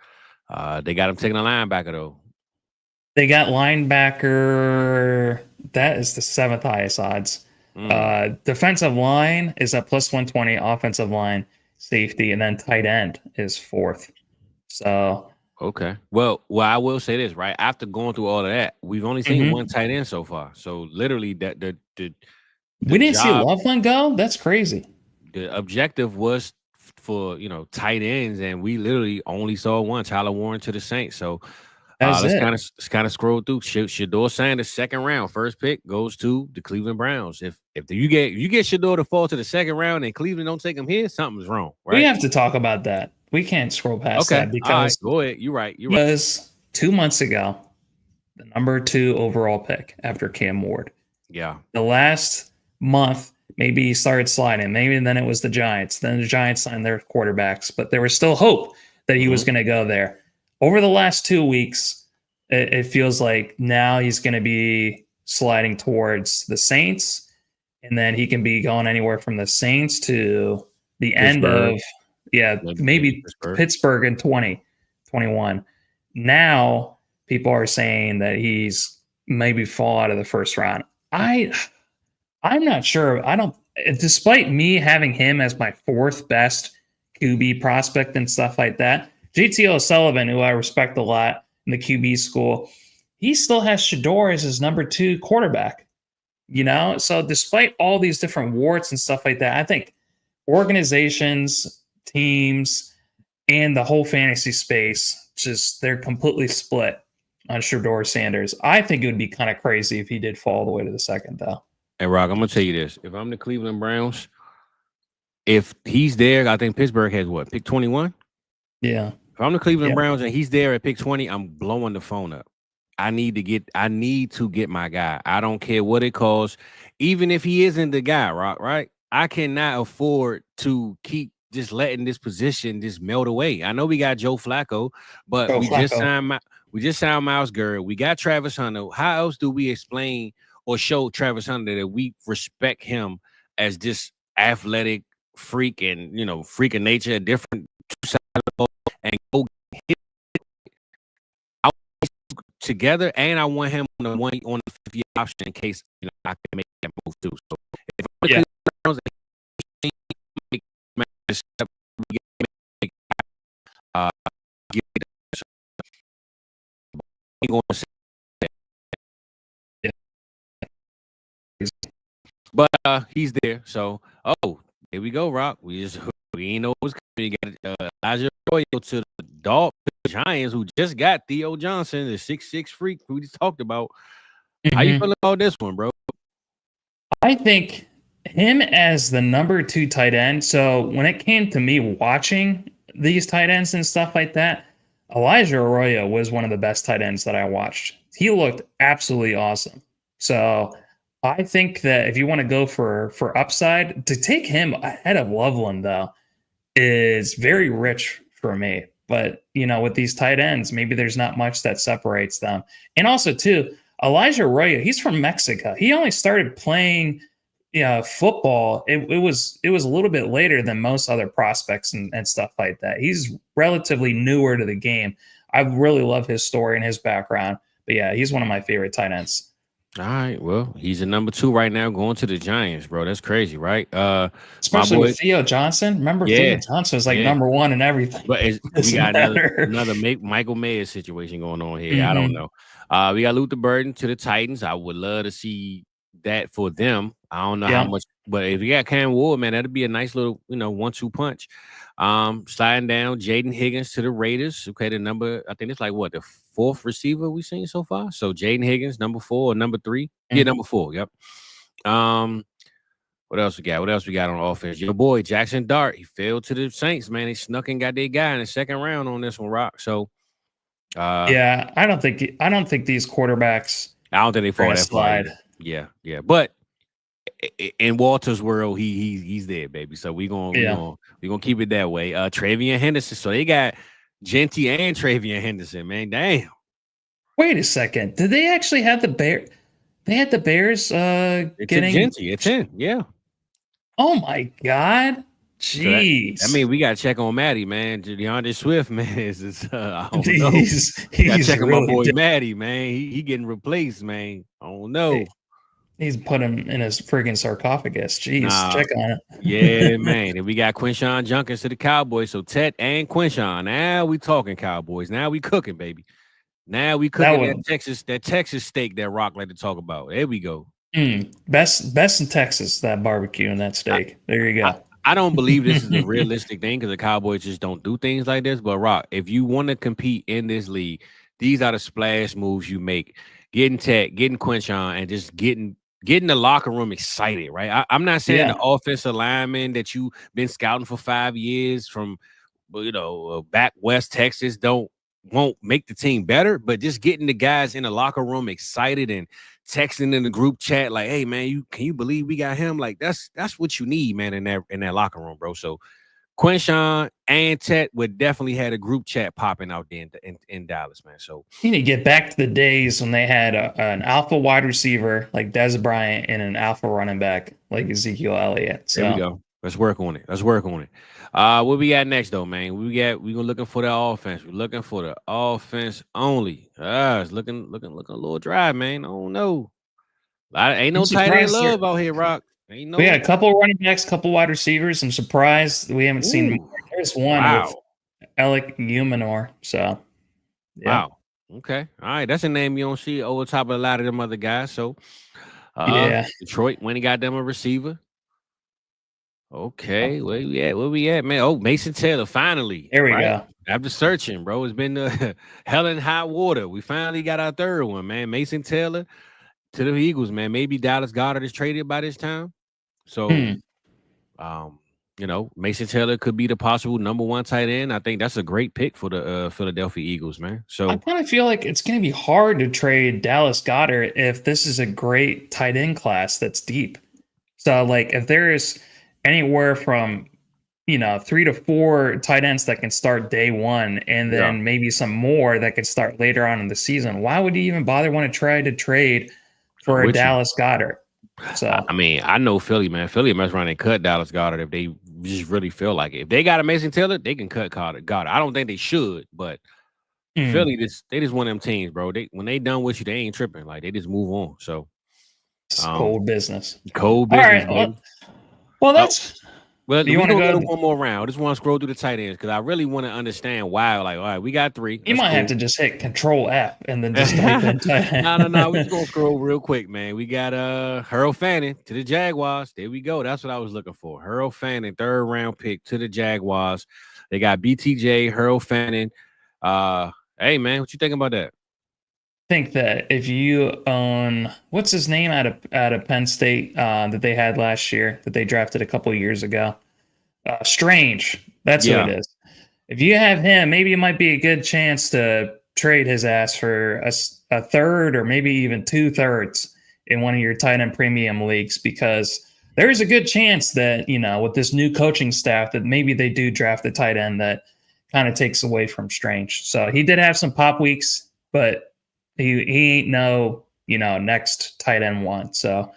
They got them taking a linebacker, though. They got linebacker. That is the 7th highest odds. Defensive line is at plus 120. Offensive line, safety, and then tight end is 4th. So okay. Well, I will say this, right? After going through all of that, we've only seen one tight end so far. So literally, we didn't see Loveland go. That's crazy. The objective was for tight ends, and we literally only saw one, Tyler Warren to the Saints. So let's kind of scroll through. Shador Sanders, 2nd round, first pick goes to the Cleveland Browns. If you get Shador to fall to the 2nd round and Cleveland don't take him here, something's wrong. Right? We have to talk about that. We can't scroll past that because go ahead. You're right. Because 2 months ago, the number 2 overall pick after Cam Ward. Yeah. The last month. Maybe he started sliding. Maybe then it was the Giants. Then the Giants signed their quarterbacks, but there was still hope that he was going to go there. Over the last 2 weeks, it feels like now he's going to be sliding towards the Saints, and then he can be going anywhere from the Saints to the end of maybe Pittsburgh in 2021. Now people are saying that he's maybe fall out of the first round. I'm not sure. I don't. Despite me having him as my fourth best QB prospect and stuff like that, JT O'Sullivan, who I respect a lot in the QB school, he still has Shador as his number 2 quarterback. So despite all these different warts and stuff like that, I think organizations, teams, and the whole fantasy space, they're completely split on Shador Sanders. I think it would be kind of crazy if he did fall all the way to the second, though. Hey, Rock, I'm going to tell you this. If I'm the Cleveland Browns, if he's there, I think Pittsburgh has what, pick 21? Yeah. If I'm the Cleveland Browns and he's there at pick 20, I'm blowing the phone up. I need to get my guy. I don't care what it costs. Even if he isn't the guy, Rock, right? I cannot afford to keep just letting this position just melt away. I know we got Joe Flacco, but just signed Myles Garrett. We got Travis Hunter. How else do we explain or show Travis Hunter that we respect him as this athletic freak and freak of nature, different side of the ball, and go hit together? And I want him on the 50 option in case I can make that move too. So if I'm but he's there. So here we go, Rock. We ain't know what's coming. You got Elijah Arroyo to the Giants, who just got Theo Johnson, the 6'6" freak we just talked about. How you feeling about this one, bro? I think him as the number 2 tight end. So when it came to me watching these tight ends and stuff like that, Elijah Arroyo was one of the best tight ends that I watched. He looked absolutely awesome. So I think that if you want to go for upside, to take him ahead of Loveland, though, is very rich for me. But, with these tight ends, maybe there's not much that separates them. And also, too, Elijah Arroyo, he's from Mexico. He only started playing football. It was a little bit later than most other prospects and stuff like that. He's relatively newer to the game. I really love his story and his background. But, yeah, he's one of my favorite tight ends. All right, well, he's a number 2 right now going to the Giants, bro. That's crazy, right? Especially with Theo Johnson. Remember, Theo Johnson was like number 1 in everything. But we got another Michael Mayer situation going on here. Mm-hmm. I don't know. We got Luther Burden to the Titans. I would love to see that for them. I don't know how much, but if you got Cam Ward, man, that'd be a nice little 1-2 punch. Sliding down, Jaden Higgins to the Raiders. Okay, the number, I think it's like the 4th receiver we've seen so far. So Jaden Higgins, number 4 or number 3? Mm-hmm. Yeah, number 4. Yep. What else we got? What else we got on offense? Your boy Jackson Dart, he fell to the Saints, man. He snuck and got their guy in the second round on this one, Rock. So I don't think these quarterbacks. I don't think they fall that slide. Yeah. But in Walter's world, he's there, baby. So we're gonna keep it that way. Travion Henderson. So they got Genty and Travion Henderson, man. Damn. Wait a second. Did they actually have the Bears? They had the Bears getting Genty. It's in, yeah. Oh my God. Jeez. So we gotta check on Matty, man. DeAndre Swift, man. I don't know. He's check on really my boy Matty, man. He getting replaced, man. I don't know. He's put him in his friggin' sarcophagus. Jeez, check on it. Yeah, man. And we got Quinshon Junkins to the Cowboys. So Tet and Quinshon. Now we talking Cowboys. Now we cooking, baby. Now we cooking that Texas steak that Rock like to talk about. There we go. Best in Texas, that barbecue and that steak. There you go. I don't believe this is a realistic thing because the Cowboys just don't do things like this. But Rock, if you want to compete in this league, these are the splash moves you make. Getting Tet, getting Quinshon, and just getting the locker room excited, right? I'm not saying the offensive lineman that you've been scouting for 5 years from, back West Texas won't make the team better, but just getting the guys in the locker room excited and texting in the group chat like, "Hey man, can you believe we got him?" Like that's what you need, man, in that locker room, bro. So Quinshawn and Tet would definitely had a group chat popping out there in Dallas, man. So You need to get back to the days when they had an alpha wide receiver like Dez Bryant and an alpha running back like Ezekiel Elliott. So there we go. Let's work on it. What we got next though, man? We're looking for the offense. We're looking for the offense only. It's looking a little dry, man. I don't know. Ain't no tight end love out here, Rock. Ain't no. We had a couple running backs, couple wide receivers. I'm surprised we haven't seen more. There's one with Alec Umanor. So yeah. Wow. Okay. All right. That's a name you don't see over top of a lot of them other guys. So Detroit when he got them a receiver. Okay, where we at, man? Oh, Mason Taylor, finally. There we go. After searching, bro, it's been hell and high water. We finally got our third one, man. Mason Taylor to the Eagles, man. Maybe Dallas Goedert is traded by this time. So, Mason Taylor could be the possible number one tight end. I think that's a great pick for the Philadelphia Eagles, man. So I kind of feel like it's going to be hard to trade Dallas Goedert if this is a great tight end class that's deep. So, like, if there is anywhere from 3 to 4 tight ends that can start day one, and then maybe some more that could start later on in the season, why would you even bother want to try to trade for a Dallas Goedert? So I mean, I know Philly, man. Philly mess around and cut Dallas Goedert if they just really feel like it. If they got a Mason Taylor, they can cut Goedert. I don't think they should, but Philly they just one of them teams, bro. When they done with you, they ain't tripping. Like they just move on. So it's cold business. Cold business. All right. Well, that's. Well, you want to go to one more round? I just want to scroll through the tight ends because I really want to understand why. Like, all right, we got 3. You might have to just hit Control F and then just type in tight end. No. We're just gonna scroll real quick, man. We got Harold Fanning to the Jaguars. There we go. That's what I was looking for. Harold Fanning, 3rd round pick to the Jaguars. They got BTJ, Harold Fanning. Hey man, what you think about that? I think that if you own what's his name out of Penn State that they had last year that they drafted a couple of years ago, Strange. That's who it is. If you have him, maybe it might be a good chance to trade his ass for a third or maybe even 2/3 in one of your tight end premium leagues, because there is a good chance that with this new coaching staff that maybe they do draft the tight end that kind of takes away from Strange. So he did have some pop weeks, but he ain't no next tight end one. So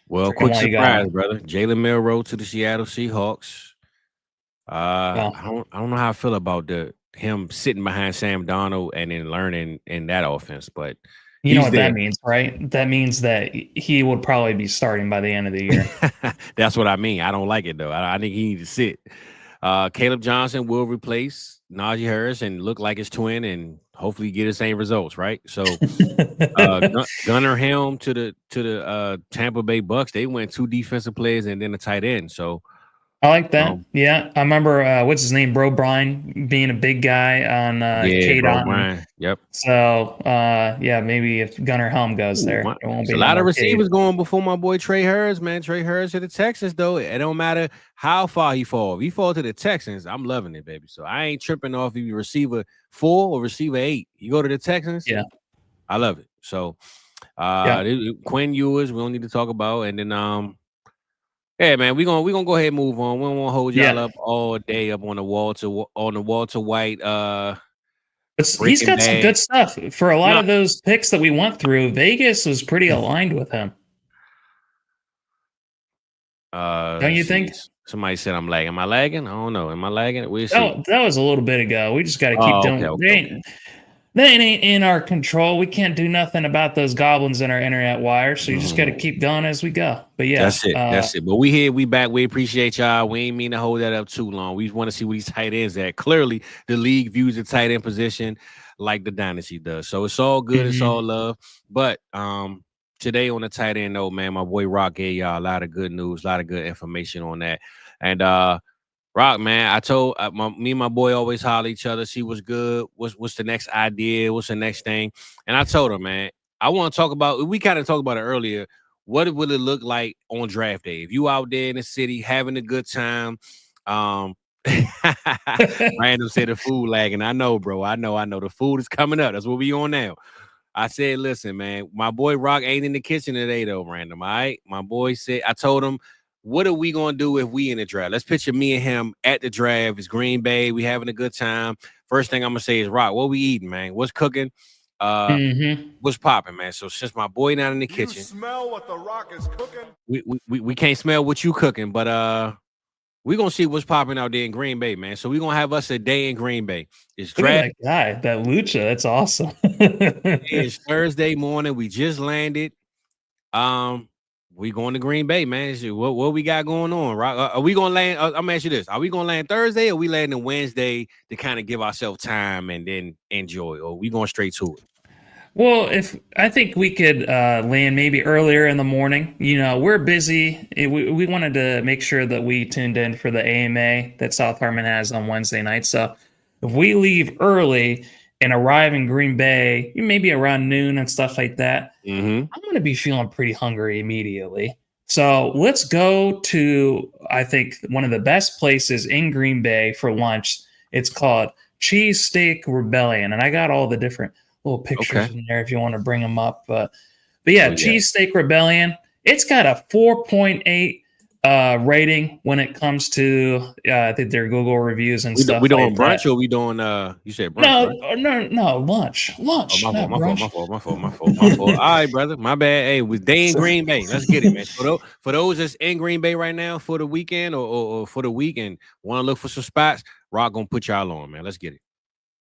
quick surprise, brother. Jalen Milroe to the Seattle Seahawks. I don't know how I feel about him sitting behind Sam Darnold and then learning in that offense, but you know what that means, right? That means that he would probably be starting by the end of the year. That's what I mean. I don't like it though. I think he needs to sit. Caleb Johnson will replace Najee Harris and look like his twin and hopefully get the same results, right? So Gunnar Helm to the Tampa Bay Bucks. They went 2 defensive players and then a tight end. So I like that. Yeah, I remember what's his name, Bro Bryan, being a big guy on Kate Otten. Yep. So maybe if Gunnar Helm goes there, it won't be a lot of receivers going before my boy Trey Harris, man. Trey Harris to the Texans, though. It don't matter how far he falls. If he falls to the Texans, I'm loving it, baby. So I ain't tripping off if you receiver 4 or receiver 8. You go to the Texans, I love it. So Quinn Ewers, we don't need to talk about, and then yeah, man, we're gonna go ahead and move on. We don't want to hold y'all up all day up on the Walter White. He's got some good stuff for a lot of those picks that we went through. Vegas was pretty aligned with him. Don't you think? Somebody said I'm lagging. Am I lagging? I don't know. Am I lagging? We'll see. Oh, that was a little bit ago. We just got to keep doing. Okay. They ain't in our control. We can't do nothing about those goblins in our internet wire. So you just got to keep going as we go. But yeah, that's it. But we here, we back. We appreciate y'all. We ain't mean to hold that up too long. We want to see where these tight ends at. Clearly, the league views the tight end position like the Dynasty does. So it's all good. It's all love. But today on the tight end note, man, my boy Rock gave y'all a lot of good news, a lot of good information on that. And Rock, man, I told me and my boy always holler at each other, see what's good, what's the next idea, what's the next thing. And I told him, man, I want to talk about, we kind of talked about it earlier, what would it look like on draft day? If you out there in the city having a good time, Random said the food lagging. I know, bro. I know. The food is coming up. That's what we on now. I said, listen, man, my boy Rock ain't in the kitchen today, though, Random. All right. My boy said, I told him, what are we gonna do if we in the draft? Let's picture me and him at the draft. It's Green Bay. We having a good time. First thing I'm gonna say is, Rock, what we eating, man? What's cooking? What's popping, man? So since my boy down in the kitchen, smell what the Rock is cooking. We can't smell what you cooking, but we're gonna see what's popping out there in Green Bay, man. So we're gonna have us a day in Green Bay. It's draft. That guy, that Lucha, that's awesome. It's Thursday morning. We just landed. We going to Green Bay, man. What we got going on, right? Are we gonna land? I'm gonna ask you this: are we gonna land Thursday, or we landing Wednesday to kind of give ourselves time and then enjoy, or we going straight to it? Well, if I think we could land maybe earlier in the morning. You know, we're busy. We wanted to make sure that we tuned in for the AMA that South Harmon has on Wednesday night. So if we leave early and arrive in Green Bay, maybe around noon and stuff like that, I'm going to be feeling pretty hungry immediately. So let's go to, I think, one of the best places in Green Bay for lunch. It's called Cheesesteak Rebellion. And I got all the different little pictures in there if you want to bring them up. But yeah, Cheesesteak Rebellion. It's got a 4.8 rating when it comes to I think their Google reviews and stuff. We doing like brunch or we doing you said brunch? No, lunch. My fault. All right, brother. My bad. Hey, we day in Green Bay. Let's get it, man. For those that's in Green Bay right now for the weekend or for the week and want to look for some spots, Rock gonna put y'all on, man. Let's get it.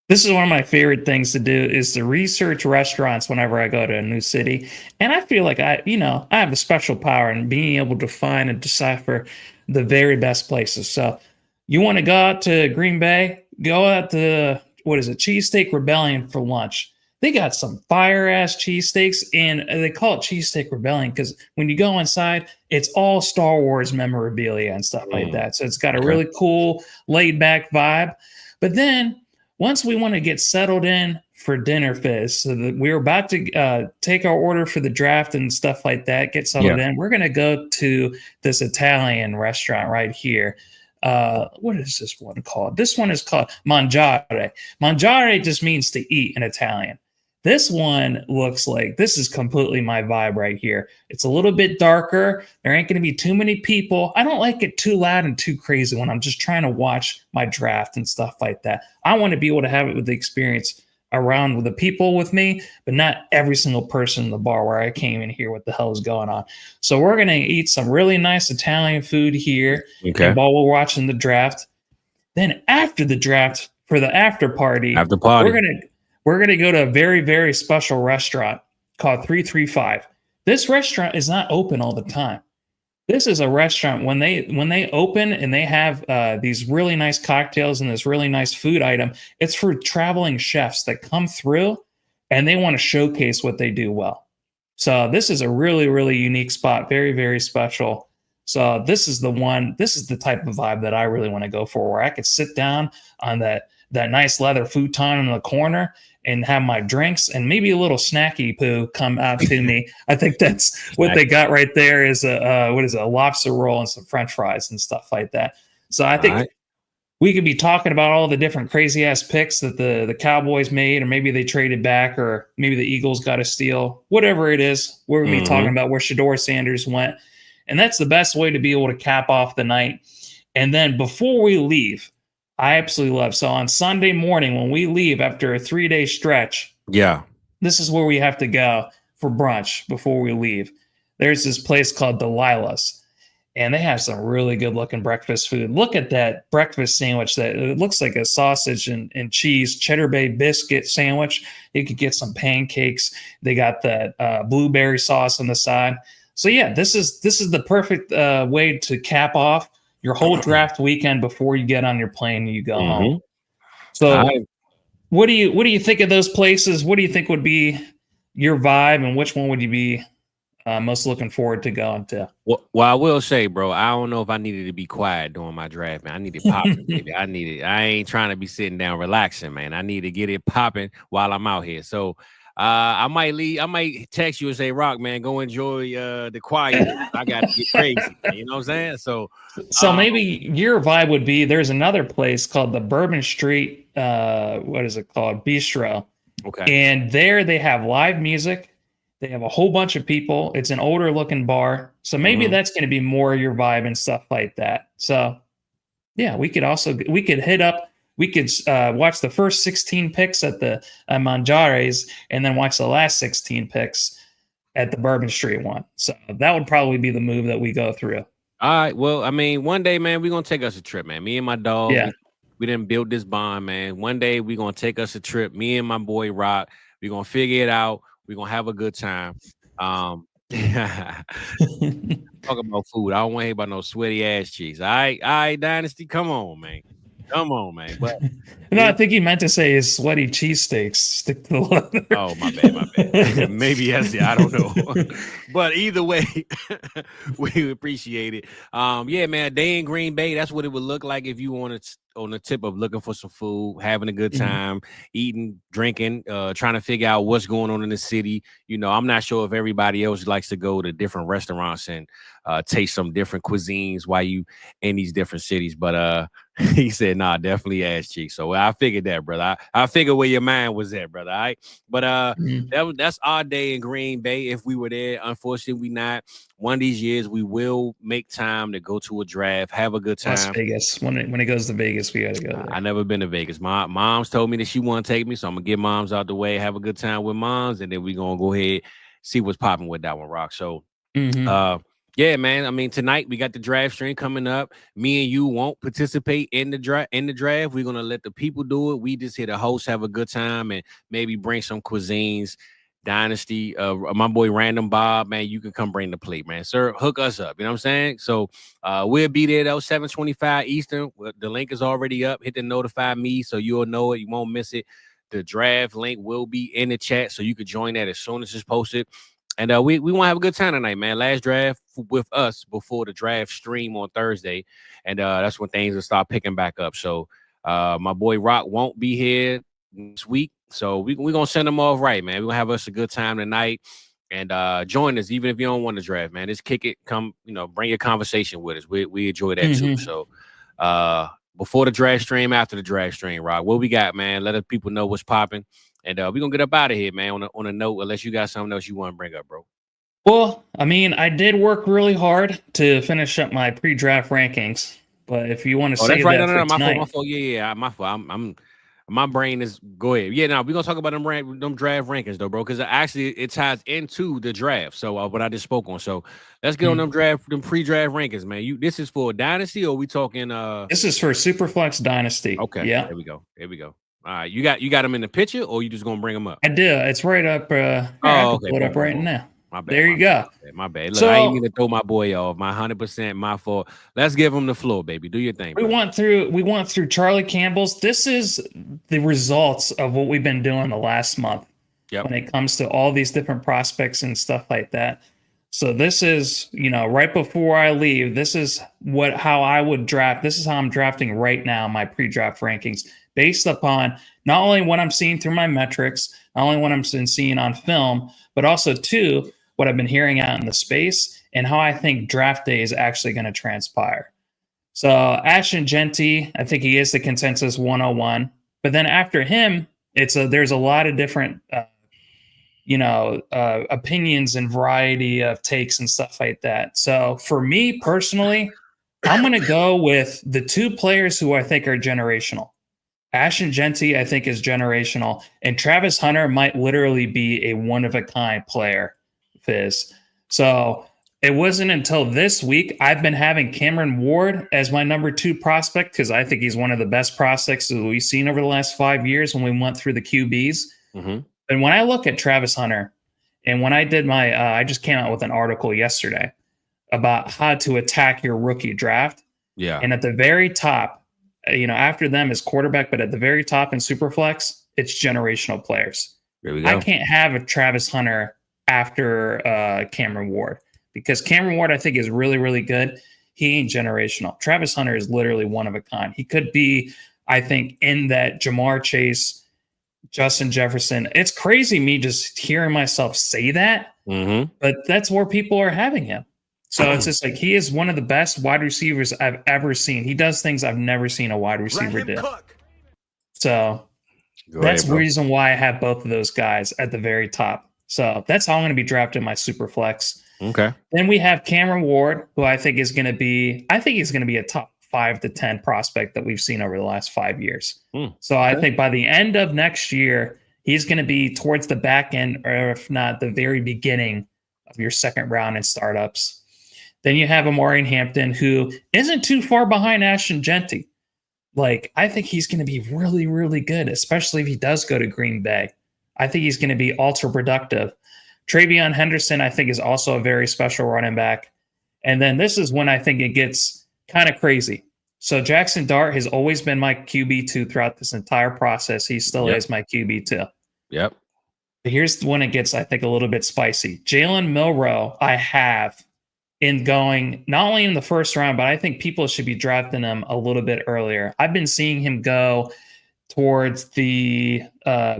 This is one of my favorite things to do is to research restaurants whenever I go to a new city. And I feel like I have a special power in being able to find and decipher the very best places. So you want to go out to Green Bay, go out to, Cheesesteak Rebellion for lunch. They got some fire-ass cheesesteaks, and they call it Cheesesteak Rebellion because when you go inside, it's all Star Wars memorabilia and stuff like that. So it's got a really cool, laid-back vibe. But then once we want to get settled in for dinner, Fizz, so that we're about to take our order for the draft and stuff like that, get settled in, we're going to go to this Italian restaurant right here. What is this one called? This one is called Mangiare. Mangiare just means to eat in Italian. This one looks like this is completely my vibe right here. It's a little bit darker. There ain't going to be too many people. I don't like it too loud and too crazy when I'm just trying to watch my draft and stuff like that. I want to be able to have it with the experience around with the people with me, but not every single person in the bar where I can't even hear what the hell is going on. So we're going to eat some really nice Italian food here while we're watching the draft. Then after the draft, for the after party, we're going to go to a very, very special restaurant called 335. This restaurant is not open all the time. This is a restaurant when they open and they have these really nice cocktails and this really nice food item. It's for traveling chefs that come through and they want to showcase what they do well. So this is a really, really unique spot. Very, very special. So this is the type of vibe that I really want to go for, where I could sit down on that nice leather futon in the corner and have my drinks and maybe a little snacky poo come out to me. I think that's what they got right there is a lobster roll and some French fries and stuff like that. So I think we could be talking about all the different crazy ass picks that the Cowboys made, or maybe they traded back, or maybe the Eagles got a steal, whatever it is. We're going to be talking about where Shedeur Sanders went. And that's the best way to be able to cap off the night. And then before we leave, I absolutely love. So on Sunday morning, when we leave after a 3-day stretch, this is where we have to go for brunch before we leave. There's this place called Delilah's, and they have some really good looking breakfast food. Look at that breakfast sandwich. That it looks like a sausage and cheese Cheddar Bay biscuit sandwich. You could get some pancakes. They got that blueberry sauce on the side. So yeah, this is the perfect way to cap off your whole draft weekend before you get on your plane and you go home. So what do you think of those places? What do you think would be your vibe, and which one would you be most looking forward to going to? Well, I will say, bro, I don't know if I needed to be quiet during my draft, man. I need it popping, baby. I ain't trying to be sitting down relaxing, man. I need to get it popping while I'm out here. So I might text you and say, Rock, man, go enjoy the quiet. I got to get crazy. You know what I'm saying? So maybe your vibe would be, there's another place called the Bourbon Street, what is it called? Bistro. Okay. And there they have live music. They have a whole bunch of people. It's an older looking bar. So maybe that's going to be more your vibe and stuff like that. So yeah, we could hit up, we could watch the first 16 picks at the Manjares and then watch the last 16 picks at the Bourbon Street one. So that would probably be the move that we go through. All right. Well, I mean, one day, man, we're going to take us a trip, man. Me and my dog, Yeah. we didn't build this bond, man. One day we're going to take us a trip. Me and my boy Rock, we're going to figure it out. We're going to have a good time. Talk about food. I don't want to hear about no sweaty ass cheeks. All right, Dynasty. Come on, man. But no, I think he meant to say his sweaty cheesesteaks stick to the leather. Oh, my bad. Maybe yes, I don't know. But either way, we appreciate it. Yeah, man, a day in Green Bay, that's what it would look like if you wanted on the tip of looking for some food, having a good time, eating, drinking, trying to figure out what's going on in the city. You know, I'm not sure if everybody else likes to go to different restaurants and taste some different cuisines while you in these different cities. But he said, nah, definitely ass cheeks. So I figured that, brother. I figured where your mind was at, brother. All right. But that's our day in Green Bay. If we were there, unfortunately, we not. One of these years, we will make time to go to a draft, have a good time. Las Vegas. When it goes to Vegas, we got to go there. I never been to Vegas. My mom's told me that she want to take me, so I'm gonna get moms out the way, have a good time with moms, and then we gonna go ahead see what's popping with that one, Rock. So, yeah, man. I mean, tonight we got the draft stream coming up. Me and you won't participate in the draft. We're gonna let the people do it. We just here to host, have a good time, and maybe bring some cuisines. Dynasty, my boy Random Bob, man, you can come bring the plate, man. Sir, hook us up. You know what I'm saying? So we'll be there though, 7:25 Eastern. The link is already up. Hit the notify me so you'll know it. You won't miss it. The draft link will be in the chat, so you could join that as soon as it's posted. And we want to have a good time tonight, man. Last draft with us before the draft stream on Thursday, and that's when things will start picking back up. So my boy Rock won't be here next week. So we're going to send them off right, man. We're going to have us a good time tonight. And join us, even if you don't want to draft, man. Just kick it. Come, bring your conversation with us. We enjoy that too. So before the draft stream, after the draft stream, Rob, what we got, man? Let us people know what's popping. And we're going to get up out of here, man, on a note, unless you got something else you want to bring up, bro. Well, I mean, I did work really hard to finish up my pre-draft rankings. But if you want to say that's right. that No, tonight, my fault. Yeah, my fault. My brain is go ahead. Yeah, now we're gonna talk about them draft rankings though, bro, because actually it ties into the draft. So what I just spoke on. So let's get on them pre-draft rankings, man. This is for Dynasty, or we talking? This is for Superflex Dynasty. Okay. Yeah. Here we go. All right, you got them in the picture, or you just gonna bring them up? I do. It's right up. Okay. Pull it up right now. My bad. There you go. My bad. Look, I ain't mean to throw my boy off. My 100%, my fault. Let's give him the floor, baby. Do your thing. We went through Charlie Campbell's. This is the results of what we've been doing the last month. Yep. When it comes to all these different prospects and stuff like that. So this is, right before I leave, this is how I would draft. This is how I'm drafting right now, my pre-draft rankings, based upon not only what I'm seeing through my metrics, not only what I'm seeing on film, but also too, what I've been hearing out in the space and how I think draft day is actually going to transpire. So Ashton Genty, I think he is the consensus 101. But then after him, there's a lot of different, opinions and variety of takes and stuff like that. So for me personally, I'm going to go with the two players who I think are generational. Ashton Genty, I think, is generational. And Travis Hunter might literally be a one-of-a-kind player. Fizz. So it wasn't until this week I've been having Cameron Ward as my number 2 prospect because I think he's one of the best prospects that we've seen over the last 5 years when we went through the QBs. And when I look at Travis Hunter, and when I did I just came out with an article yesterday about how to attack your rookie draft. Yeah. And at the very top, after them is quarterback, but at the very top in Superflex, it's generational players. There we go. I can't have a Travis Hunter after Cameron Ward because Cameron Ward I think is really, really good. He ain't generational. Travis Hunter is literally one of a kind. He could be, I think, in that Jamar Chase, Justin Jefferson. It's crazy me just hearing myself say that, but that's where people are having him. So it's just like he is one of the best wide receivers I've ever seen. He does things I've never seen a wide receiver do. So that's the reason why I have both of those guys at the very top. So that's how I'm going to be drafting my super flex. Okay. Then we have Cameron Ward, who I think is going to be, a top 5 to 10 prospect that we've seen over the last 5 years. So I think by the end of next year, he's going to be towards the back end, or if not the very beginning of your second round in startups. Then you have Amorian Hampton, who isn't too far behind Ashton Genty. Like, I think he's going to be really, really good, especially if he does go to Green Bay. I think he's going to be ultra productive. Travion Henderson, I think, is also a very special running back. And then this is when I think it gets kind of crazy. So Jackson Dart has always been my QB2 throughout this entire process. He still is my QB2. Yep. But here's when it gets, I think, a little bit spicy. Jalen Milroe, I have in going not only in the first round, but I think people should be drafting him a little bit earlier. I've been seeing him go towards the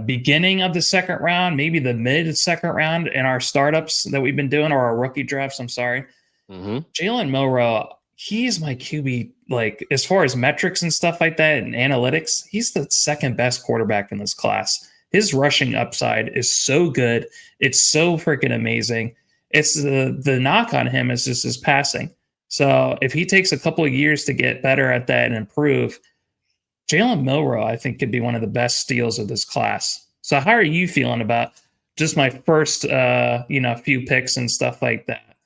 beginning of the second round, maybe the mid second round in our startups that we've been doing, or our rookie drafts. I'm sorry. Jalen Milroe, he's my QB, like as far as metrics and stuff like that and analytics, he's the second best quarterback in this class. His rushing upside is so good. It's so freaking amazing. It's the knock on him is just his passing. So if he takes a couple of years to get better at that and improve, Jalen Milroe, I think, could be one of the best steals of this class. So how are you feeling about just my first, few picks and stuff like that?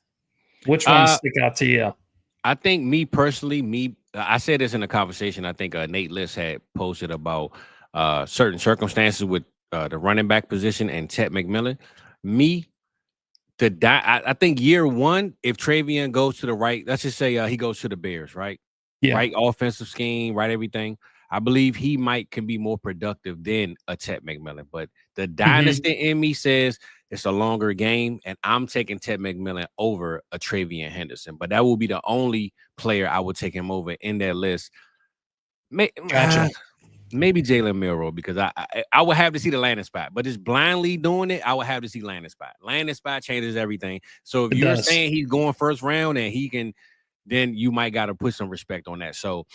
Which ones stick out to you? I think me personally, I said this in a conversation. I think Nate List had posted about certain circumstances with the running back position and Chet McMillan. I think year one, if Travion goes to the right, let's just say he goes to the Bears, right? Yeah. Right offensive scheme, right everything. I believe he can be more productive than a Chet McMillan. But the dynasty in me says it's a longer game, and I'm taking Chet McMillan over a Travion Henderson. But that will be the only player I would take him over in that list. Gotcha. Maybe Jalen Milroe, because I would have to see the landing spot. But just blindly doing it, I would have to see landing spot. Landing spot changes everything. So if you're saying he's going first round and he can, then you might got to put some respect on that. So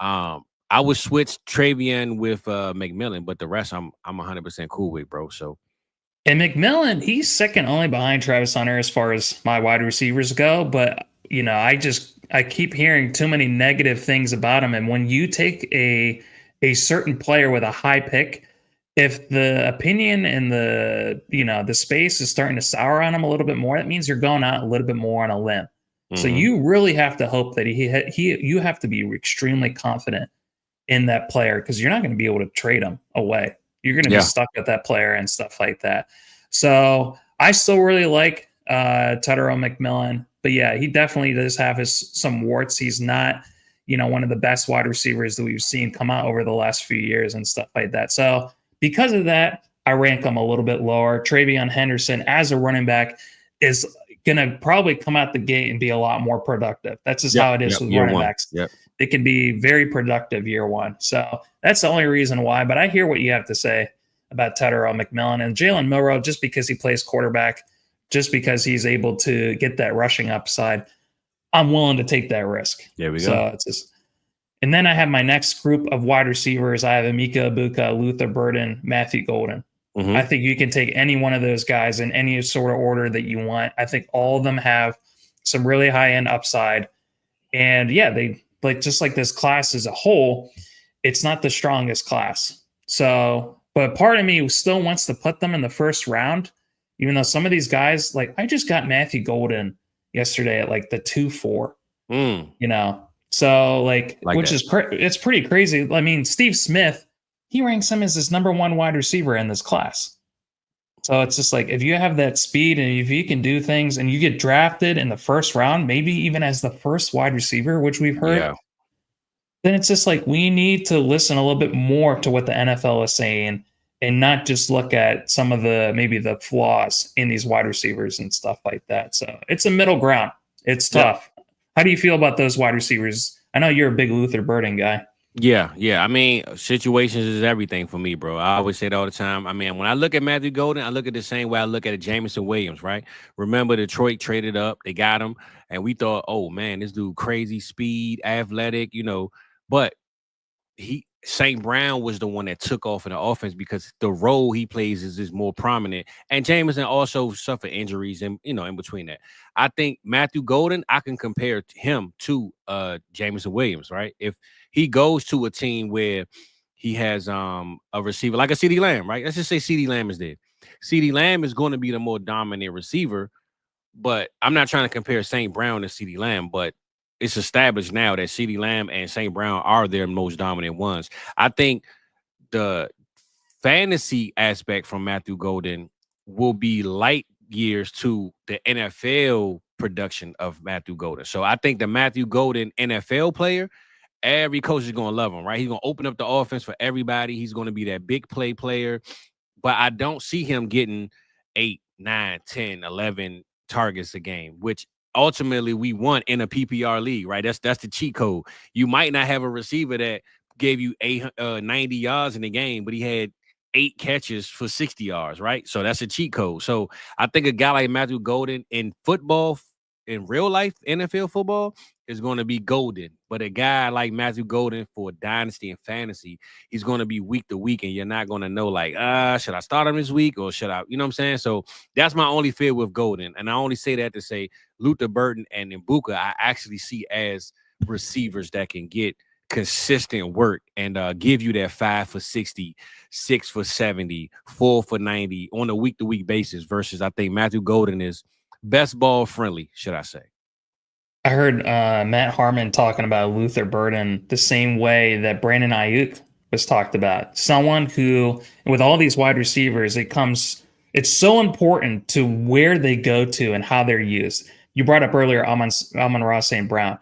I would switch Travion with McMillan, but the rest I'm 100% cool with, bro. So, and McMillan, he's second only behind Travis Hunter as far as my wide receivers go. But I keep hearing too many negative things about him. And when you take a certain player with a high pick, if the opinion and the space is starting to sour on him a little bit more, that means you're going out a little bit more on a limb. So you really have to hope that you have to be extremely confident in that player, because you're not going to be able to trade him away. You're going to be stuck with that player and stuff like that. So I still really like Tetairoa McMillan, but yeah, he definitely does have some warts. He's not, one of the best wide receivers that we've seen come out over the last few years and stuff like that. So because of that, I rank him a little bit lower. Travion Henderson as a running back is going to probably come out the gate and be a lot more productive. That's just how it is with running backs. It can be very productive year one. So that's the only reason why. But I hear what you have to say about Tetairoa McMillan and Jalen Milroe, just because he plays quarterback, just because he's able to get that rushing upside. I'm willing to take that risk. There we go. So it's just, and then I have my next group of wide receivers. I have Emeka Ibuka, Luther Burden, Matthew Golden. I think you can take any one of those guys in any sort of order that you want. I think all of them have some really high-end upside. And yeah, they just like this class as a whole, it's not the strongest class. So, but part of me still wants to put them in the first round, even though some of these guys, like I just got Matthew Golden yesterday at like the 2-4, so which is it's pretty crazy. I mean, Steve Smith, he ranks him as his number one wide receiver in this class. So it's just like, if you have that speed and if you can do things and you get drafted in the first round, maybe even as the first wide receiver, which we've heard, then it's just like, we need to listen a little bit more to what the NFL is saying and not just look at some of maybe the flaws in these wide receivers and stuff like that. So it's a middle ground. It's tough. How do you feel about those wide receivers? I know you're a big Luther Burden guy. Yeah. I mean, situations is everything for me, bro. I always say it all the time. I mean, when I look at Matthew Golden, I look at the same way I look at Jameson Williams, right? Remember, Detroit traded up, they got him, and we thought, oh man, this dude crazy speed, athletic, but St. Brown was the one that took off in the offense because the role he plays is more prominent. And Jameson also suffered injuries and in between that. I think Matthew Golden, I can compare him to Jameson Williams, right? If he goes to a team where he has a receiver like a CeeDee Lamb, right? Let's just say CeeDee Lamb is there. CeeDee Lamb is going to be the more dominant receiver, but I'm not trying to compare St. Brown to CeeDee Lamb, but it's established now that CeeDee Lamb and St. Brown are their most dominant ones. I think the fantasy aspect from Matthew Golden will be light years to the NFL production of Matthew Golden. So I think the Matthew Golden NFL player, every coach is going to love him, right? He's going to open up the offense for everybody. He's going to be that big play player. But I don't see him getting 8, 9, 10, 11 targets a game, which ultimately we want in a PPR league, right? That's the cheat code. You might not have a receiver that gave you 90 yards in the game, but he had 8 catches for 60 yards, right? So that's a cheat code. So I think a guy like Matthew Golden in football, in real life NFL football, is going to be golden. But a guy like Matthew Golden for Dynasty and fantasy, he's going to be week to week, and you're not going to know, like, should I start him this week or should I, you know what I'm saying? So that's my only fear with Golden. And I only say that to say Luther Burden and Mbuka, I actually see as receivers that can get consistent work and give you that 5 for 60, 6 for 70, 4 for 90 on a week-to-week basis versus I think Matthew Golden is best ball friendly, should I say. I heard Matt Harmon talking about Luther Burden the same way that Brandon Ayuk was talked about. Someone who, with all these wide receivers, it's so important to where they go to and how they're used. You brought up earlier Amon-Ra St. Brown.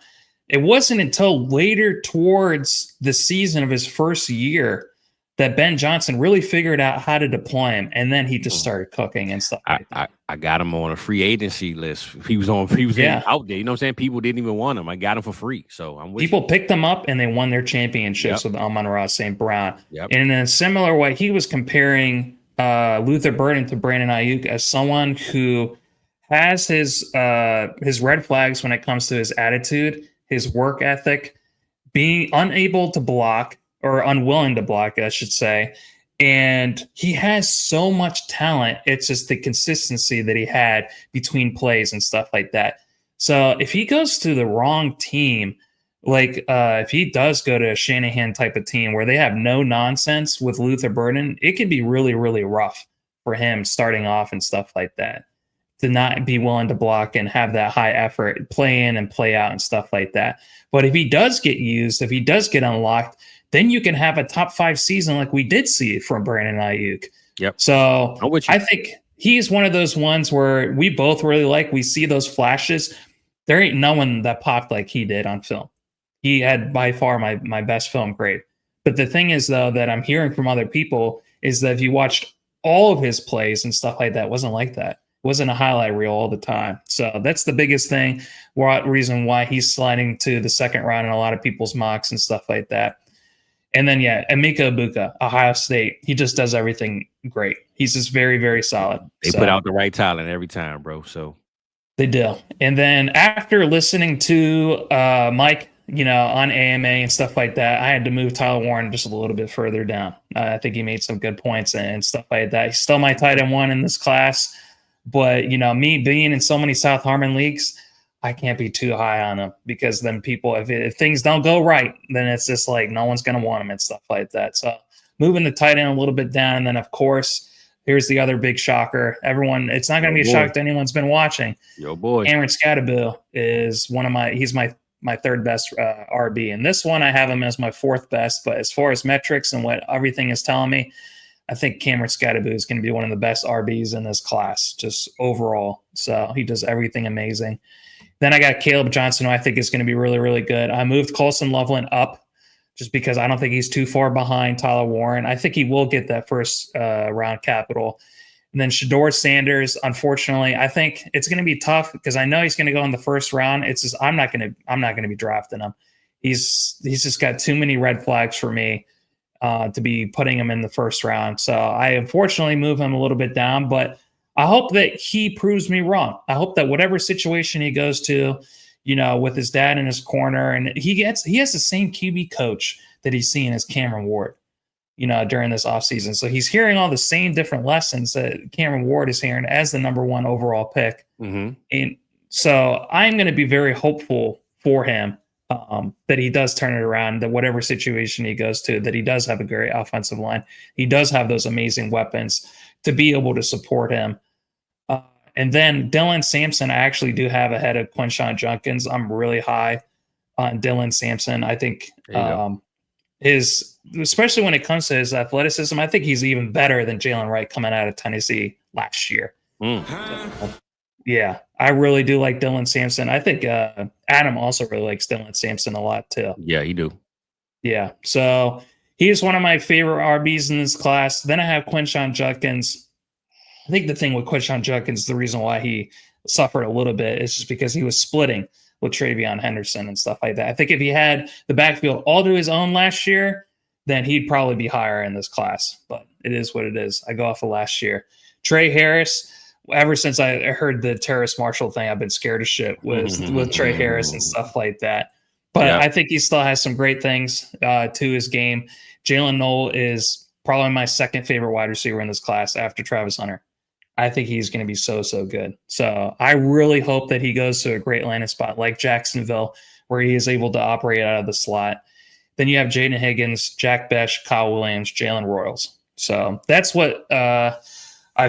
It wasn't until later towards the season of his first year that Ben Johnson really figured out how to deploy him, and then he just started cooking and stuff like that. I got him on a free agency list. He was out there. You know what I'm saying? People didn't even want him. I got him for free. So people picked him up and they won their championships with Amon-Ra St. Brown. Yep. And in a similar way, he was comparing Luther Burden to Brandon Ayuk as someone who has his red flags when it comes to his attitude, his work ethic, being unable to block, or unwilling to block, I should say. And he has so much talent. It's just the consistency that he had between plays and stuff like that. So if he goes to the wrong team, like if he does go to a Shanahan type of team where they have no nonsense with Luther Burden, it can be really, really rough for him starting off and stuff like that, to not be willing to block and have that high effort, play in and play out and stuff like that. But if he does get used, if he does get unlocked, then you can have a top 5 season like we did see from Brandon Ayuk. Yep. So I think he's one of those ones where we both really like. We see those flashes. There ain't no one that popped like he did on film. He had by far my best film grade. But the thing is, though, that I'm hearing from other people is that if you watched all of his plays and stuff like that, it wasn't like that. It wasn't a highlight reel all the time. So that's the biggest thing, reason why he's sliding to the second round in a lot of people's mocks and stuff like that. And then, Emeka Egbuka, Ohio State, he just does everything great. He's just very, very solid. They put out the right talent every time, bro. So they do. And then after listening to Mike, on AMA and stuff like that, I had to move Tyler Warren just a little bit further down. I think he made some good points and stuff like that. He's still my tight end 1 in this class. But, me being in so many South Harmon leagues, I can't be too high on him because then people, if things don't go right, then it's just like no one's going to want him and stuff like that. So moving the tight end a little bit down. And then, of course, here's the other big shocker. It's not going to be a shock to anyone who's been watching. Yo, boy. Cameron Scadaboo is he's my third best RB. And this one, I have him as my 4th best. But as far as metrics and what everything is telling me, I think Cameron Scadaboo is going to be one of the best RBs in this class, just overall. So he does everything amazing. Then I got Caleb Johnson, who I think is going to be really, really good. I moved Colson Loveland up just because I don't think he's too far behind Tyler Warren. I think he will get that first round capital. And then Shador Sanders, unfortunately, I think it's going to be tough because I know he's going to go in the first round. It's just I'm not going to be drafting him. He's just got too many red flags for me to be putting him in the first round. So I unfortunately move him a little bit down, but I hope that he proves me wrong. I hope that whatever situation he goes to, with his dad in his corner, and he has the same QB coach that he's seeing is Cameron Ward, during this offseason. So he's hearing all the same different lessons that Cameron Ward is hearing as the number one overall pick. Mm-hmm. And so I'm going to be very hopeful for him that he does turn it around, that whatever situation he goes to, that he does have a great offensive line. He does have those amazing weapons to be able to support him. And then Dylan Sampson, I actually do have ahead of Quinshon Judkins. I'm really high on Dylan Sampson. I think especially when it comes to his athleticism, I think he's even better than Jalen Wright coming out of Tennessee last year. So, yeah, I really do like Dylan Sampson. I think Adam also really likes Dylan Sampson a lot too. Yeah, he do. Yeah, so he's one of my favorite RBs in this class. Then I have Quinshon Judkins. I think the thing with Quinshon Judkins, the reason why he suffered a little bit is just because he was splitting with Travion Henderson and stuff like that. I think if he had the backfield all to his own last year, then he'd probably be higher in this class. But it is what it is. I go off of last year. Trey Harris, ever since I heard the Terrace Marshall thing, I've been scared of shit with Trey Harris and stuff like that. But I think he still has some great things to his game. Jalen Noel is probably my second favorite wide receiver in this class after Travis Hunter. I think he's going to be so good. So I really hope that he goes to a great landing spot like Jacksonville, where he is able to operate out of the slot. Then you have Jaden Higgins, Jack Besh, Kyle Williams, Jalen Royals. So that's what I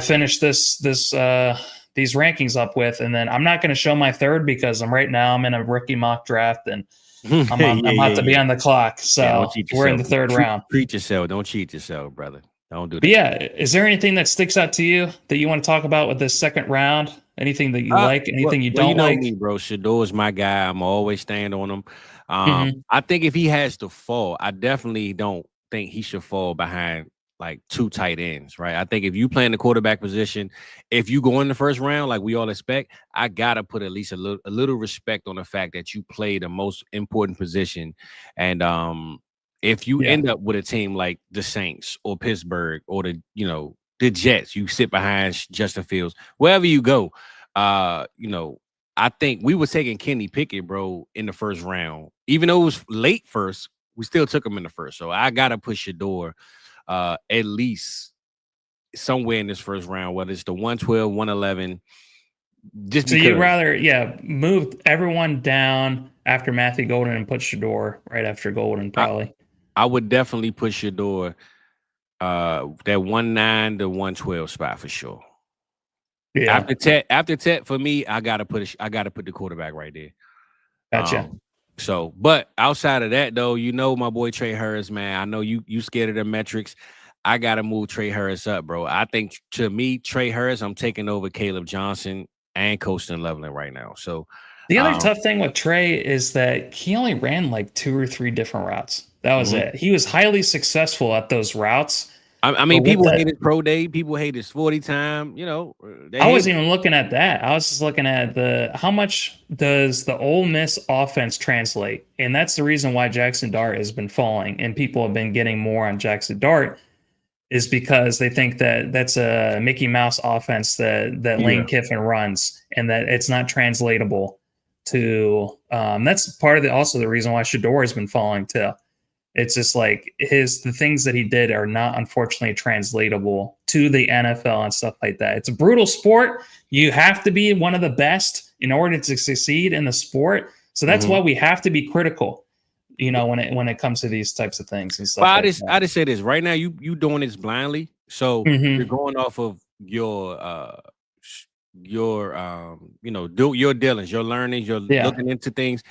finished these rankings up with. And then I'm not going to show my third because I'm in a rookie mock draft and I'm about to be on the clock. So we're in the third round. Treat yourself. Don't cheat yourself, brother. Don't do that. But yeah, is there anything that sticks out to you that you want to talk about with this second round? Anything that you like? Anything you don't like? Me, bro. Shador is my guy. I'm always stand on him. I think if he has to fall, I definitely don't think he should fall behind like two tight ends, right? I think if you play in the quarterback position, if you go in the first round like we all expect, I gotta put at least a little respect on the fact that you play the most important position. And if you end up with a team like the Saints or Pittsburgh or the Jets, you sit behind Justin Fields, wherever you go. I think we were taking Kenny Pickett, bro, in the first round. Even though it was late first, we still took him in the first. So I gotta push Shador at least somewhere in this first round, whether it's the 112, 111. Just so you'd rather, move everyone down after Matthew Golden and put Shador right after Golden, probably. I would definitely push Shador that 1-9 to 112 spot for sure. Yeah. After Tet for me, I gotta put the quarterback right there. Gotcha. But outside of that though, my boy Trey Harris, man. I know you scared of the metrics. I gotta move Trey Harris up, bro. I think to me, Trey Harris, I'm taking over Caleb Johnson and Colston Loveland right now. So the other tough thing with Trey is that he only ran like 2 or 3 different routes. That was it. He was highly successful at those routes. I mean, people hate his pro day. People hate his 40 time. I wasn't even looking at that. I was just looking at how much does the Ole Miss offense translate? And that's the reason why Jackson Dart has been falling and people have been getting more on Jackson Dart is because they think that that's a Mickey Mouse offense that Lane Kiffin runs and that it's not translatable to that's part of also the reason why Shador has been falling too. It's just like the things that he did are not unfortunately translatable to the NFL and stuff like that. It's a brutal sport. You have to be one of the best in order to succeed in the sport. So that's why we have to be critical, when it comes to these types of things and stuff. But I just say this right now, you doing this blindly. So you're going off of your dealings, your learnings, you're looking into things.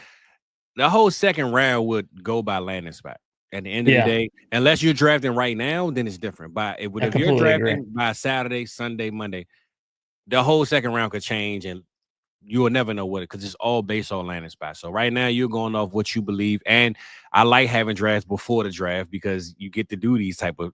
The whole second round would go by landing spot. At the end of the day, unless you're drafting right now, then it's different. But if you're drafting by Saturday, Sunday, Monday, the whole second round could change, and you will never know what because it's all based on landing spot. So right now, you're going off what you believe, and I like having drafts before the draft because you get to do these type of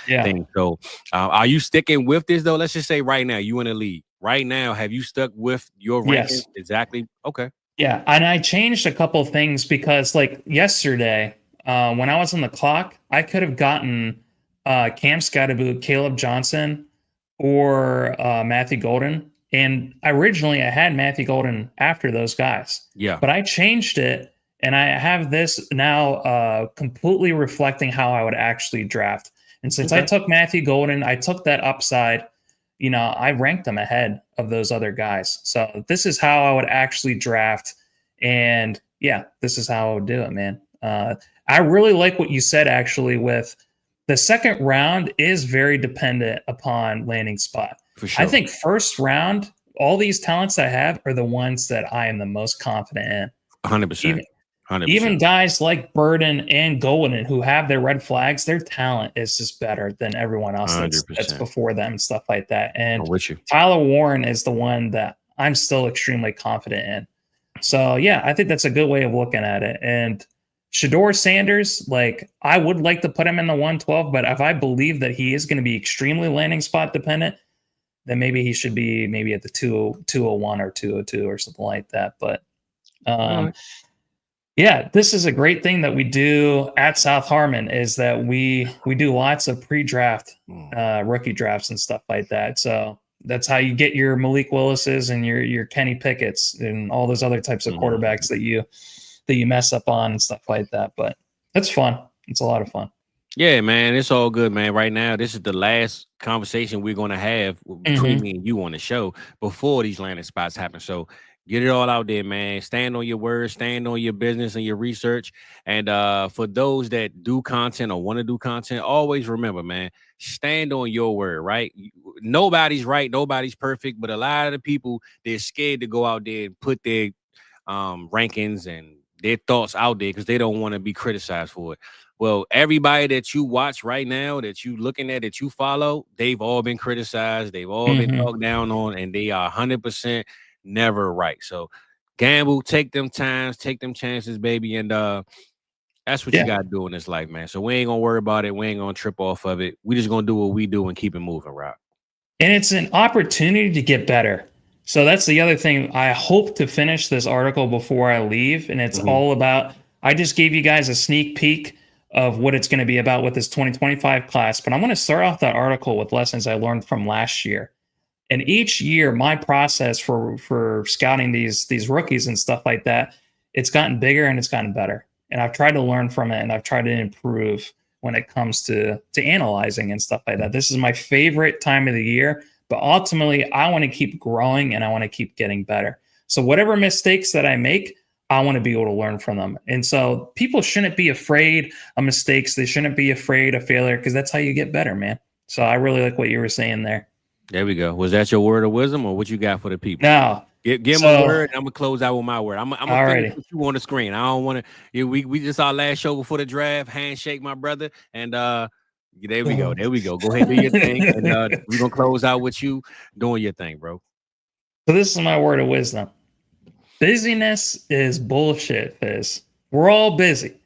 things. So, are you sticking with this though? Let's just say right now, you in the league. Right now, have you stuck with your rankings? Yes. Exactly. Okay. Yeah, and I changed a couple of things because, like yesterday, when I was on the clock, I could have gotten Cam Scottaboo, Caleb Johnson, or Matthew Golden. And originally, I had Matthew Golden after those guys. Yeah. But I changed it And I have this now completely reflecting how I would actually draft. And since I took Matthew Golden, I took that upside. You know, I ranked them ahead of those other guys. So this is how I would actually draft. And yeah, this is how I would do it, man. I really like what you said, actually, with the second round is very dependent upon landing spot. For sure. I think first round, all these talents I have are the ones that I am the most confident in. 100%. 100%. Even guys like Burden and Golden, who have their red flags, their talent is just better than everyone else that's before them and stuff like that. And Tyler Warren is the one that I'm still extremely confident in. So, yeah, I think that's a good way of looking at it. And Shedeur Sanders, like, I would like to put him in the 112, but if I believe that he is going to be extremely landing spot dependent, then maybe he should be maybe at the 201 or 202 or something like that. But yeah, this is a great thing that we do at South Harmon, is that we do lots of pre-draft rookie drafts and stuff like that. So that's how you get your Malik Willis's and your Kenny Pickett's and all those other types of quarterbacks that you mess up on and stuff like that. But that's fun. It's a lot of fun. Yeah, man, it's all good, man. Right now, this is the last conversation we're going to have between me and you on the show before these landing spots happen. So get it all out there, man. Stand on your words, stand on your business and your research. And for those that do content or want to do content, always remember, man, stand on your word, right? Nobody's right, nobody's perfect, but a lot of the people, they're scared to go out there and put their rankings and their thoughts out there because they don't want to be criticized for it. Well, everybody that you watch right now, that you looking at, that you follow, they've all been criticized. They've all been talked down on, and they are 100% never right. So gamble, take them times, take them chances, baby. And that's what you got to do in this life, man. So we ain't going to worry about it. We ain't going to trip off of it. We just going to do what we do and keep it moving, Rob. And it's an opportunity to get better. So that's the other thing. I hope to finish this article before I leave. And it's all about, I just gave you guys a sneak peek of what it's going to be about with this 2025 class. But I'm going to start off that article with lessons I learned from last year. And each year, my process for scouting these rookies and stuff like that, it's gotten bigger and it's gotten better. And I've tried to learn from it, and I've tried to improve when it comes to analyzing and stuff like that. This is my favorite time of the year, but ultimately, I want to keep growing and I want to keep getting better. So whatever mistakes that I make, I want to be able to learn from them. And so people shouldn't be afraid of mistakes. They shouldn't be afraid of failure, because that's how you get better, man. So I really like what you were saying there. There we go. Was that your word of wisdom, or what you got for the people? No. Give them a word. I'm gonna close out with my word. I'm gonna finish with you on the screen. I don't want to. We just our last show before the draft. Handshake, my brother. And there we go. There we go. Go ahead and do your thing. And we're gonna close out with you doing your thing, bro. So this is my word of wisdom. Busyness is bullshit, Fizz. We're all busy.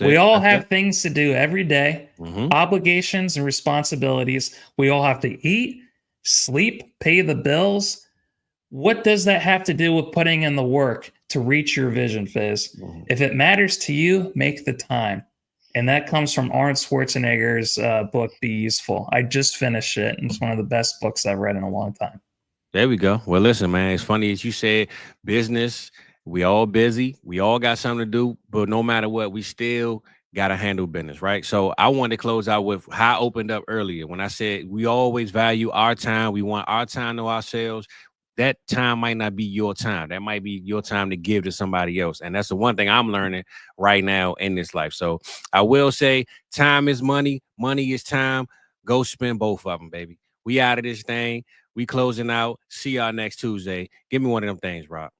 We all have things to do every day, obligations and responsibilities. We all have to eat, sleep, pay the bills. What does that have to do with putting in the work to reach your vision, Fizz? If it matters to you, make the time. And that comes from Arnold Schwarzenegger's book, Be Useful. I just finished it, and it's one of the best books I've read in a long time. There we go. Well, listen, man, it's funny as you said, business, we all busy. We all got something to do, but no matter what, we still got to handle business, right? So I wanted to close out with how I opened up earlier when I said we always value our time. We want our time to ourselves. That time might not be your time. That might be your time to give to somebody else. And that's the one thing I'm learning right now in this life. So I will say time is money. Money is time. Go spend both of them, baby. We out of this thing. We closing out. See y'all next Tuesday. Give me one of them things, Rob.